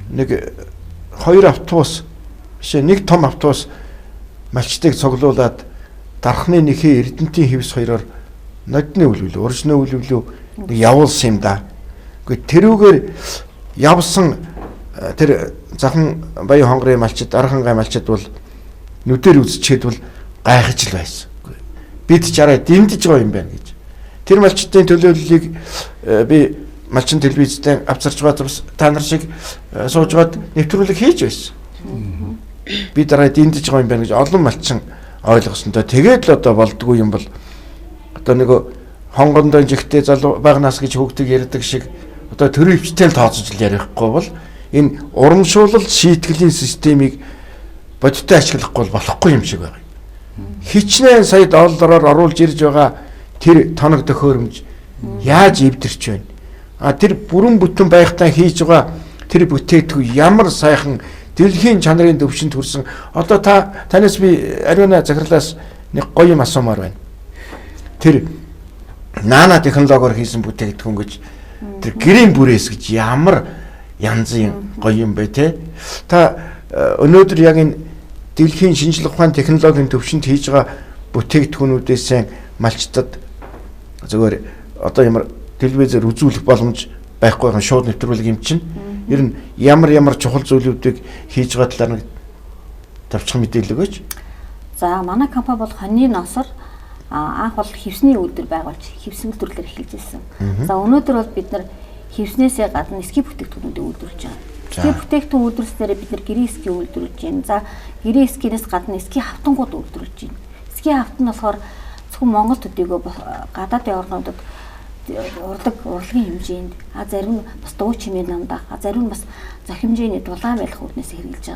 Нэг 2 автобус бишээ нэг том автобус малчтыг цуглуулад дархны нэхээ Эрдэнтийн хэвс хоёроор нодны үлвэл уржны үлвэлүү нэг явуулсан юм да. Гэхдээ тэрүүгээр явсан тэр Завхан Баян хонгорын малчид Архангай малчид бол нүдээр үзчихэд бол гайхаж л байсан. Бид чараа дэмдэж байгаа юм байна гэж. Тэр малчдын төлөөллийг би малчин телевизтэй авчирч байгаа та нар шиг суужгаад нэвтрүүлэг хийж байсан. Би дараа дэмдэж байгаа юм байна гэж олон малчин ойлгосонтой. Тэгээд л одоо болдгоо юм бол одоо нэг хонгондоо жигтэй залуу багнаас гэж хөгдөг ярьдаг шиг одоо төрийн хвчтэл тооцож л ярихгүй бол энэ урамшуулал шийтгэлийн системийг бодиттой ашиглахгүй болохгүй юм шиг байна. Хичнээн сая доллараар оруулж ирж байгаа тэр тоног төхөөрөмж яаж эвдэрч байна? А тэр бүрэн бүтэн байхтаа хийж байгаа тэр бүтээгдэхүүн ямар сайхан дэлхийн чанарын төвшөнд хүрсэн. Одоо танаас би ариуна захирлаас нэг гоё юм асуумаар байна. Тэр нано технологиор хийсэн бүтээгдэхүүн гэж тэр гэрийн бүрээс гэж ямар янзын гоё юм бэ те? Та өнөөдөр яг энэ дэлхийн шинжлэх ухааны технологийн төвшөнд хийж байгаа бүтээгдэхүүнүүдээс малчдад зөвөр одоо ямар телевизээр үзүүлэх боломж байхгүй байгаа шууд нэвтрүүлэг юм чинь ер нь ямар чухал зүйлүүдийг хийж байгаа талаар нэг тавчхан мэдээлэл өгөөч. За манай компани бол хоньны ноосор анх бол хевсний үйлдвэр байгуулж хевсэн үйлдвэрлэлээр эхэлж ирсэн. За өнөөдөр бол бид нар хевснээсээ гадна эски бүтээгдэхүүнүүдийг үйлдвэрлэж байгаа. Эски бүтээгдэхүүн үйлдвэрлэснээр бид нар гэрээ эски үйлдвэрлэж байна. За гэрээ эскинээс гадна эски хавтангууд үйлдвэрлэж байна. Эски хавтан нь болохоор зөвхөн Монгол төдийгөө гадаадын орнуудад урлагийн хэмжээнд зарим нь бас дуу чимээ намдах, зарим нь бас зах хэмжээний дулаан байх үүднээс хэрэгжилж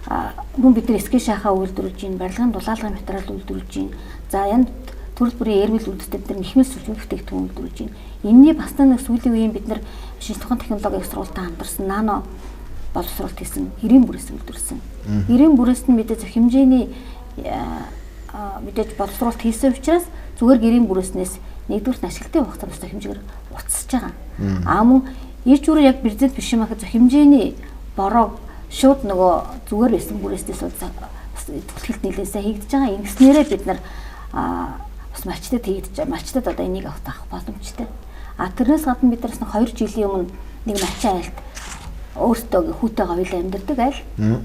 байгаа. Мөн бид нар эски шахаа үйлдвэрлэж байна, барилгын дулаалгын материал үйлдвэрлэж байна. За энэ төрөл бүрийн эрмэл үйлдвэртэй бид нар мэхмэл сүлжээ бүтээгдэхүүн үйлдвэрлэж байна. Энэний бас нэг сүүлийн үеийн бид нар шинжлэх ухааны технологийн сургалтад хамтарсан нано боловсруулалт хийсэн 90 бүрээс үйлдвэрлэсэн. 90 бүрээс нь мэдээ зах хэмжээний мэдээж боловсруулалт хийсэн учраас зүгээр гэрийн бүрээснээс нэгдүгээр ашиглалтын хугацаа бас хэмжээгээр уцсаж байгаа. Мөн ирж үрээ яг бэрзэд биш юм ахад зах хэмжээний бороо шууд нөгөө зүгээр байсан бүрээснээс түлхэлт нэлээсээ хийгдэж байгаа. Ингэснээрээ бид нар бас малчтад хийгдэж байгаа. Малчтад одоо энийг авах боломжтой. Тэрнээс гадна бид нар 2 жилийн өмнө нэг малчин айлт өөртөө хүүтэйгээ хоёулаа амьдардаг айл.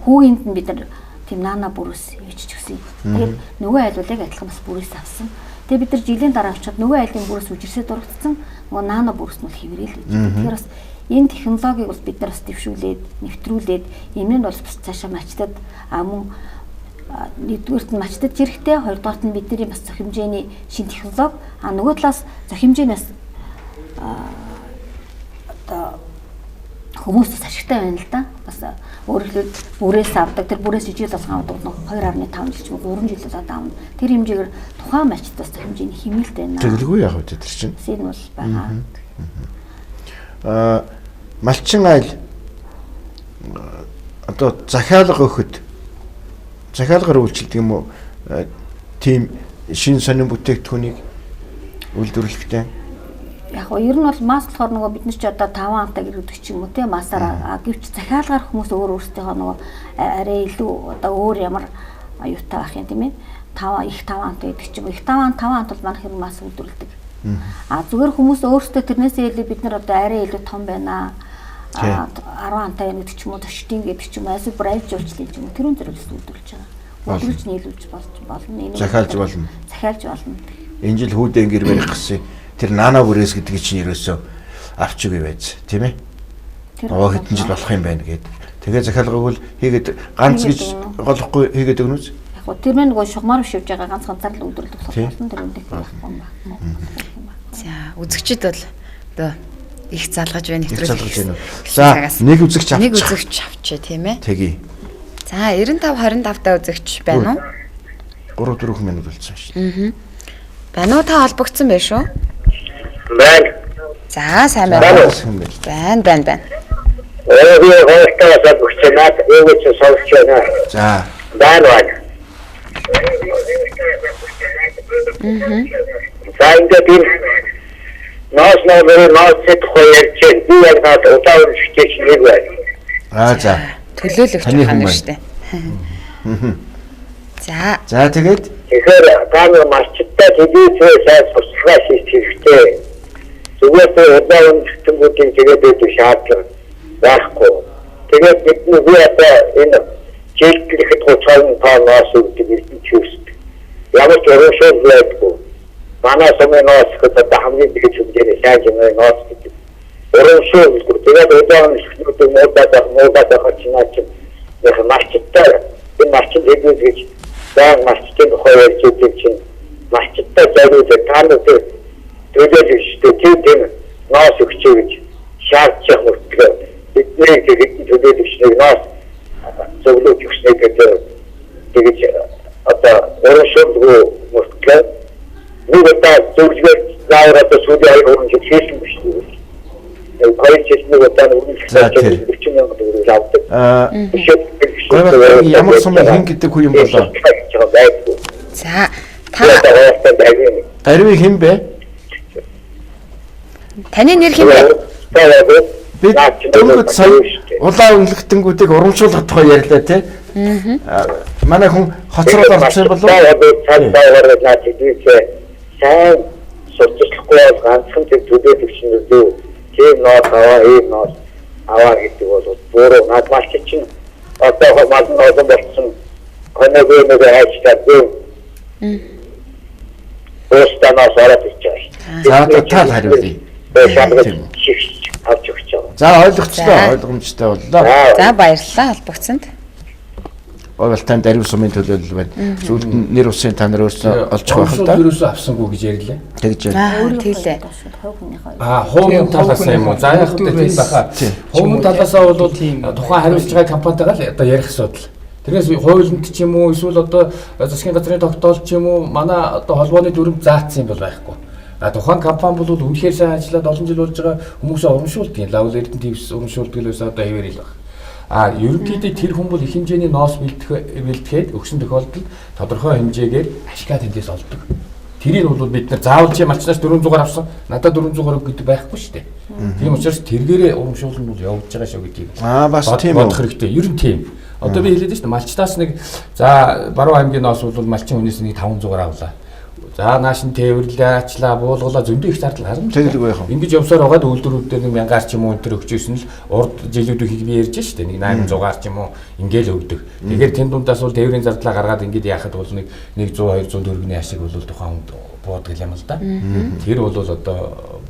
Хүүгийнд нь бид нар тийм нано бүрээс ивчж өгсөн. Тэгээд нөгөө айл бол яг адилхан бас бүрээс авсан. Тэгээ бид нар жилийн дараа очиод нөгөө айлын бүрээс үжирсээ дурагдсан нөгөө нано бүрс нь бол хэврээл гэж. Тэгэхээр бас энэ технологиг бол бид нар бас дэвшүүлээд, нэвтрүүлээд энэ нь бол цаашаа мачтад мөн нэгдүгээрт нь мачтад хэрэгтэй, хоёрдугаарт нь бидний бас зөх хэмжээний шин технологи, нөгөө талаас зөх хэмжээнээс одоо хүмүүст ашигтай байна л да. Бас өөрөлд бүрээс авдаг, тэр бүрээс жижиг засгаа авдаг 2.5 жил ч 3 жил болоод аавна. Тэр хэмжээгээр тухайн мачтаас зөх хэмжээний хэмнэлт байна. Тэглгүй яах вэ тэр чинь? Энэ бол байгаа. Малчин айл одоо захиалга өгөхөд захиалгаар үйлчилдэг юм уу? Тийм шин сонин бүтээгдэхүүнийг үйлдвэрлэхдээ яг нь ер нь бол маск болохоор нөгөө бид нар ч одоо 5 амтаа гэрүүдэг ч юм уу те масаараа гэвч захиалгаар хүмүүс өөрсдийнхөө нөгөө арай илүү одоо өөр ямар аюутай байх юм тийм ээ 5 амтаа гэдэг ч юм уу их 5 амт бол манайх юм маск үйлдвэрлэдэг зүгээр хүмүүс өөрсдөө тэрнээсээ илүү бид нар одоо арай илүү том байна 10 амтаа гэдэг ч юм уу төштийн гэдэг ч юм уу эсвэл брайж уулчлал ч юм уу тэрүүн зэрэгс үйлдвэрлэж байгаа үйлдвэрлэж нийлүүлж болно захиалж болно энэ жил хүүдэн гэр барих гэсэн тэр нано бүрээс гэдэг чинь ерөөсөө авч үгүй байж тийм ээ. Нөгөө хэдэн жил болох юм байна гэд. Тэгээ захиалгыг бол хийгээд ганц гэж голохгүй хийгээд өгнөс. Яг гоо тэр мэн нөгөө шугамар биш явж байгаа ганц ганцаар л үйлдвэрлэх болсон тэр үндэх болохгүй юм байна. За үзэгчд бол одоо их залгаж байна нэвтрүүлэг. За нэг үзэгч авч. Нэг үзэгч авчээ тийм ээ. Тэгье. За 95 25 та үзэгч байна уу? 3 4 минут болсон шүү. Байна уу та холбогдсон байх шүү? Байна. За сайн байна. Байна. Би хоёртаа бүгднаад өвөч сонсч байна. За. Байна. За ингээд энэ нөөцөд хоёрч би яг наад удаан шигч нэг байна. За. Төлөөлөгч байна шүү дээ. За тэгээд тэгэхээр та марчтай телевизээ сайн сурсгаа хийж хэрэгтэй. Зүгээр удаан тэнгуудын тэгээд байдаг шаардлага байхгүй. Тэгээд бидний одоо энэ жилтгэхэд 30 тонноос үүдийг ирсэн. Ямар ч өрөөшөө байдгүй. Манай сумынаас гэдэг хамгийн их хэмжээний сайн жимээ ноос гэдэг. Өрөөшөө тэгээд удаан шигнүүдийг муудаад хачнаач яг марчтай энэ марчин хэлбэр гэж яг марчтын хоёр зүйлийг чинь марчтай зориулж таанууд төлөөлөгчтэй тийм ноос өгчөө гэж шаардж явах мөртлөө бидний хэдэн төлөөлөгчнийг ноос зөвлөж өгснэй гэдэг тэгж одоо өрөөшөө мөртлөө нэг удаа зөвлөгөө заавал сүүлийн 2 жил хийсэн биш үү? Хоёр жил нэг удаа үргэлжлүүлж 40,000 төгрөг авдаг. Ямар сум хэн гэдэг хүн юм болоо? За Ариу хэн бэ? Таны нэр хэн бэ? Би дөнгөж сая улаан үнэлэгтэнгүүдийг урамшуулах тухай ярьлаа тий. Манай хүн хоцрол орсон болов уу? Сайн сурталчлахгүй бол ганцхан тэр төлөөлөгчнүүд тийм ноос аваа, ийм ноос аваа гэдэг бол буруу. Наад маш чинь одоо мал ноос болсон хоногоо хайчдаг. Өөртөөс ороод ирчихэж байгаа. За тал хариулъя. Авч өгч байгаа. За ойлгомжтой боллоо. За баярлалаа холбогцсонд. Ойл танд ариун сумын төлөөлөл байна. Сүүлд нь нэр усын та нар өөрсдөө олж байх л да. Ерөөсөө авсангүй гэж ярьлаа. Тэгж байна. Тэглээ. Хувийн талаас юм уу? За яг тийм баха. Хувийн талаасаа бол тухайн хариулж байгаа компанитайгаа л одоо ярих асуудал. Тэрнээс хуулинд ч юм уу эсвэл одоо засгийн газрын тогтоолт ч юм уу манай одоо холбооны дүрм заагдсан юм бол байхгүй. Тухайн компани бол үнэхээр сайн ажиллаад олон жил болж байгаа хүмүүсээ урамшуулдаг. Лавл Эрдэнэтс урамшуулдаг л байсан одоо хэвээр л байна. Ерөнхийдөө тэр хүн бол их хэмжээний ноос бэлтгэхэд өгсөн тохиолдолд тодорхой хэмжээгээр ашигла тэндээс олдог. Тэрийг бол бид нар заавал чи малчнаас 400-аар авсан, надад 400-аар өг гэдэг байхгүй шүү дээ. Тийм учраас тэргээрээ урамшуулал нь бол явж байгаа шүү гэдгийг. Бас тийм үү. Бодох хэрэгтэй. Ер нь тийм. Одоо би хэлээд шүү дээ. Малчтаас нэг за Баруун аймгийн ноос бол малчин хүнээс нэг 500-аар авлаа. За нааш нь тээвэрлээчлаа буулгалаа зөндөө их зардал гарна. Тэнэлэг байх уу? Ингэж явсаар байгаад үйлдвэрүүдээр 1000-аар ч юм уу энэ төр өгчөөсөн л урд жилүүдийг би ярьж штэ нэг 800-аар ч юм уу ингээл өгдөг. Тэгэхээр тэн дундаас бол тээврийн зардлаа гаргаад ингэж яхад бол нэг 100 200 төгрөгийн ашиг бол тухайн хүнд буудаг юм л да. Тэр бол одоо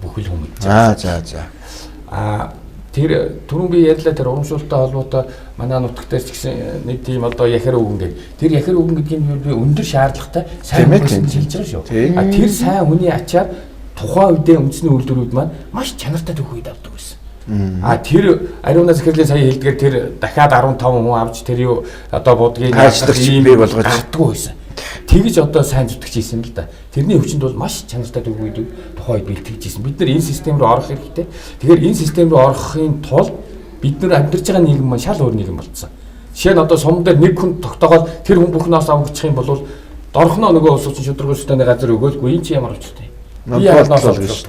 бүхэл хүмүүс. За. Тэр түрүүн би ярьлаа тэр урамшуулалттай холбоотой манай нутагт дээр ч гэсэн нэг тийм одоо яхаар өгөн гэдэг. Тэр яхаар өгөн гэдгийг би өндөр шаардлагатай сайн хүнс хэлж байгаа шүү. Тэр сайн хүний ачаар тухайн үедээ үндэсний үйлдвэрүүд маань маш чанартай төгөөд авдаг байсан. Тэр ариунаас эхлээ сая хэлдгээр тэр дахиад 15 хүн авч тэр юу одоо будгийг хаажлагч бий болгож гардггүй байсан. Тэгж одоо сайн зүтгэж ийсэн л да. Тэрний өвчнөд бол маш чанартай төгөөд тухайд бэлтгэж ийсэн. Бид нар энэ систем рүү орох хэрэгтэй. Тэгэхээр энэ систем рүү орохын тулд бид нар амьдарч байгаа нийгэм маань шал өөр нийгэм болцсон. Жишээ нь одоо сум дээр нэг хүн тогтоогоод тэр хүн бүхнээс авахчих юм бол дорхноо нөгөө улс орчин шударга шүтээний газар өгөөлгүй энэ чи ямар учиртай. Би яагаад гэж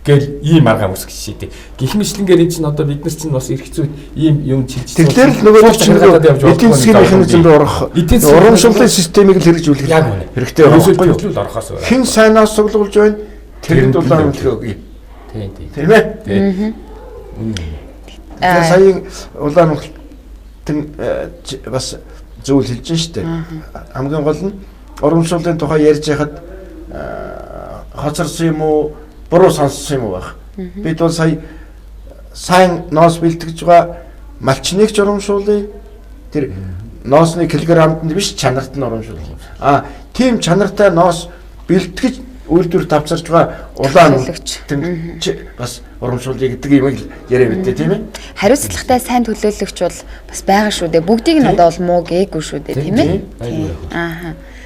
гэл ийм арга үсгэж шийдэ. Гэх мэтлэнгээр эн чинь одоо бид нар чинь бас эрх зүйд ийм юм чилж тэгэхээр л нөгөө чинь эдийн засгийн механизм руу орох урамшууллын системийг л хэрэгжүүлэх хэрэгтэй байхгүй юу? Хэн сайнаас суглуулж байна? Тэрэнд улаан үлгээ өгье. Тийм ээ. Сая улаан үлгэн бас зүйл хэлж штэ. Хамгийн гол нь урамшууллын тухай ярьж байхад хоцорсон юм уу? Буруу сонссон юм уу байх. Бид бол сая сайн ноос бэлтгэж байгаа малчныг ч урамшуулъя. Тэр ноосны килограммд нь биш чанарт нь урамшуулъя. Тийм чанартай ноос бэлтгэж үйлдвэр давцарж байгаа улаан үлгч бас урамшуулъя гэдэг юм яриа мэдээ тийм ээ. Хариуцлагатай сайн төлөөлөгч бол бас байгаа шүү дээ. Бүгдийг нь одоо бол муу гээгүй шүү дээ тийм ээ.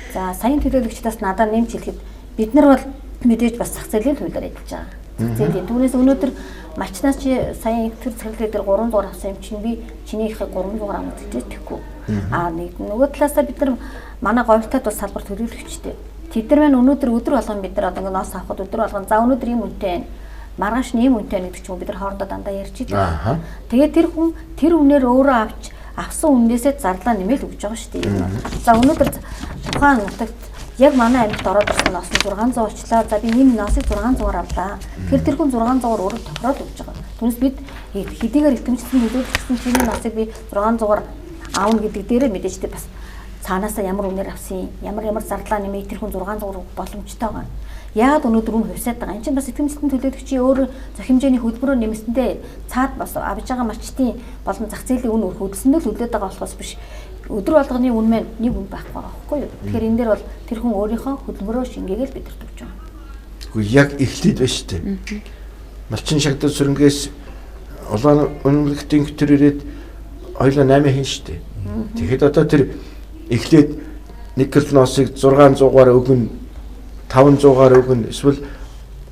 За сайн төлөөлөгчдөөс надад нэмж хэлэхэд бид нар бол мэдээж бас зах зээлийн хуулиар ажиллаж байгаа. Зах зээлийн. Түүнээс өнөөдөр малчнаас чи сая тэр цаглаа дээр 300 авсан юм чинь би чинийхээ 300 авах гэж тэхгүй. Нэг нөгөө талаасаа бид нар манай говьтад бас салбар төлөөлөгчтэй. Тэд нар маань өнөөдөр өдөр болгон бид нар одоо ноос авахд өдөр болгон за өнөөдөр ийм үнэтэй байна. Маргааш нь ийм үнэтэй гэдэг ч юм бид нар хоорондоо дандаа ярьж байгаа. Тэгээд тэр хүн тэр үнээр өөрөө авсан үннээсээ зарлаа нэмэл өгч байгаа шүү дээ. За өнөөдөр тухайн нутагт яг манай амьд ороод ирсэн ноос нь 600 очлаа. За би энэ ноосыг 600-аар авлаа. Тэгэхээр тэр хүн 600-аар өөрөө тохироод өгч байгаа. Түүнээс бид хэдийгээр итгэмжлэн төлөвлөсөн чиний ноосыг би 600-аар аавна гэдэг дээрээ мэдээжтэй бас цаанаасаа ямар үнээр авсан, ямар зардлаа нэмээ тэр хүн 600 боломжтой байгаа. Яагаад өнөөдөр үн хувьсаад байгаа. Энд чинь бас итгэмжлэн төлөвлөгчийн өөр зах хэмжээний хөтөлбөрөөр нэмсэндээ цаад бас авж байгаа малчтын болон зах зээлийн үн хөгжсөндөө л үлдээд байгаа болохоос биш. Өдөр болгоны үн маань нэг үн байхгүй байхгүй юу? Тэгэхээр энэ дээр бол тэр хүн өөрийнхөө хөдөлмөрөө шингээгээл бидэрт өгч байгаа. Гэхдээ яг эхлээд байна шүү дээ. Малчин шагнал сүрэнгээс улаан үнэлэгтийн төр ирээд хоёлоо 8 хийн шүү дээ. Тэгэхэд одоо тэр эхлээд нэг ноосыг 600-аар өгнө, 500-аар өгнө, эсвэл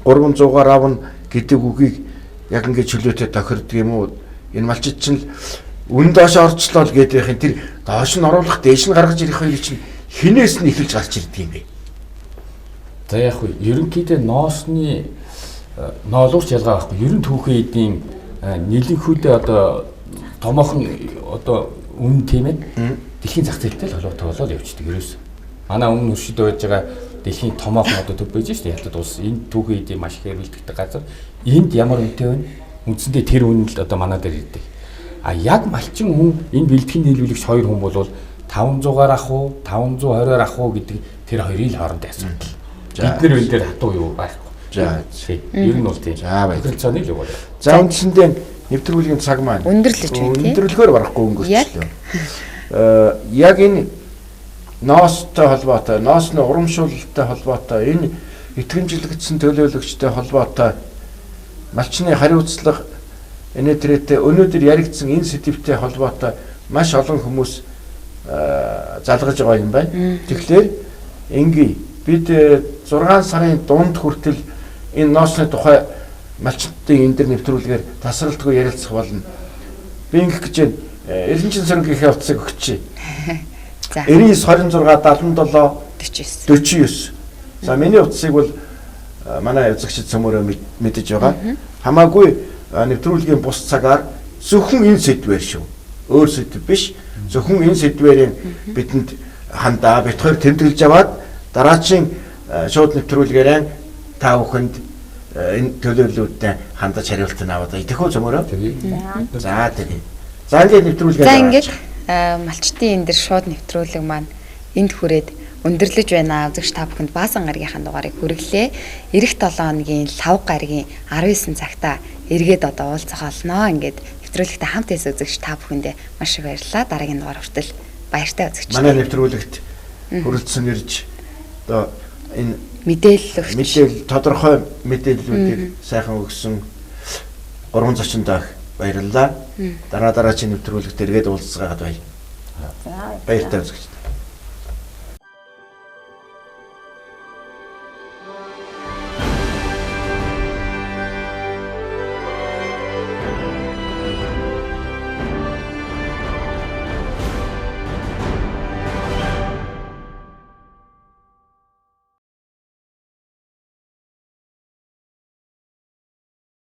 300-аар авна гэдэг үгийг яг ингэж чөлөөтэй тохирдог юм уу? Энэ малчид чинь үн доош орчлоо л гэдэг юм. Тэр доош нь оруулах, дээш нь гаргаж ирэх хоёрыг чинь хинээс нь эхэлж гарч ирдэг юм бэ? За яг хөө ерөнхийдөө ноосны ноолууч ялгаа байхгүй. Ерөн түүхэн эдийн нийлэнхүүдээ одоо томоохон одоо үн тийм ээ. Дэлхийн зах зээлтэй л холбоотой болоод явчихдаг ерөөс. Манай өмнө өршөдөө байж байгаа дэлхийн томоохон одоо төв байж шүү дээ. Хятад улс энэ түүхэн эдийн маш ихээр бэлтгэдэг газар. Энд ямар үнэтэй вэ? Үндсэндээ тэр үн л одоо манай дээр ирдэг. Яг малчин хүн энэ бэлтгэхийн нийлүүлэгч хоёр хүн бол 500-аар ах уу, 520-аар ах уу гэдэг тэр хоёрын хоорондын асуудал. Бид нар энэ дээр хатуу юу байхгүй. За ер нь бол тийм. Цааны л юу болоо. За үндсэндээ нэвтрүүлгийн цаг маань өндөрлөж байна тийм. Өндөрлөхөөр барахгүй өнгөрчлөө. Яг энэ ноостой холбоотой, ноосны урамшуулалттай холбоотой, энэ итгэмжлэгдсэн төлөөлөгчтэй холбоотой малчны хариуцлага энэтрэтэ өнөөдөр яригдсан энэ сэдвтэй холбоотой маш олон хүмүүс залгаж байгаа юм байна. Тэгэхээр ингээ бид 6 сарын дунд хүртэл энэ ноосны тухай малчтын энэ дэр нэвтрүүлгээр тасралтгүй ярилцах болно. Би ингэх гэж байна. Эрдэнэчин сөрөнгийн утсыг өгчээ. За 99 26 77 49. За миний утсыг бол манай эзэгчд цөмөрөө мэдэж байгаа. Хамаагүй нэвтрүүлгийн бус цагаар зөвхөн энэ сэдвээр шүү. Өөр сэдв биш. Зөвхөн энэ сэдвэрийн бидэнд хандаа бит хоёр тэмдэглэж аваад дараачийн шууд нэвтрүүлгээрээ та бүхэнд энэ төлөөллүүдтэй хандаж хариулт аваад идэх үү цөмөрөө. За тэгээ. За ингээд нэвтрүүлгээ. За ингээд малчтын энэ дэр шууд нэвтрүүлэг маань энд хүрээд өндөрлөж байна. Үзэгч та бүхэнд Баасан гаригийнхаа дугаарыг хүргэлээ. Ирэх 7 хоногийн 5 гаригийн 19 цагта эргээд одоо уулзах болно. Ингээд нэвтрүүлэгтээ хамт байсан үзэгч та бүхэндээ маш их баярлалаа. Дараагийн дугаар хүртэл баяртай үзэгч. Манай нэвтрүүлэгт хүрэлцэн ирж одоо энэ мэдээлэл тодорхой мэдээллүүдийг сайхан өгсөн 3 зочин даах баярлалаа. Дараагийн нэвтрүүлэгт эргээд уулзцаагаад бай. Баяртай үзэгч.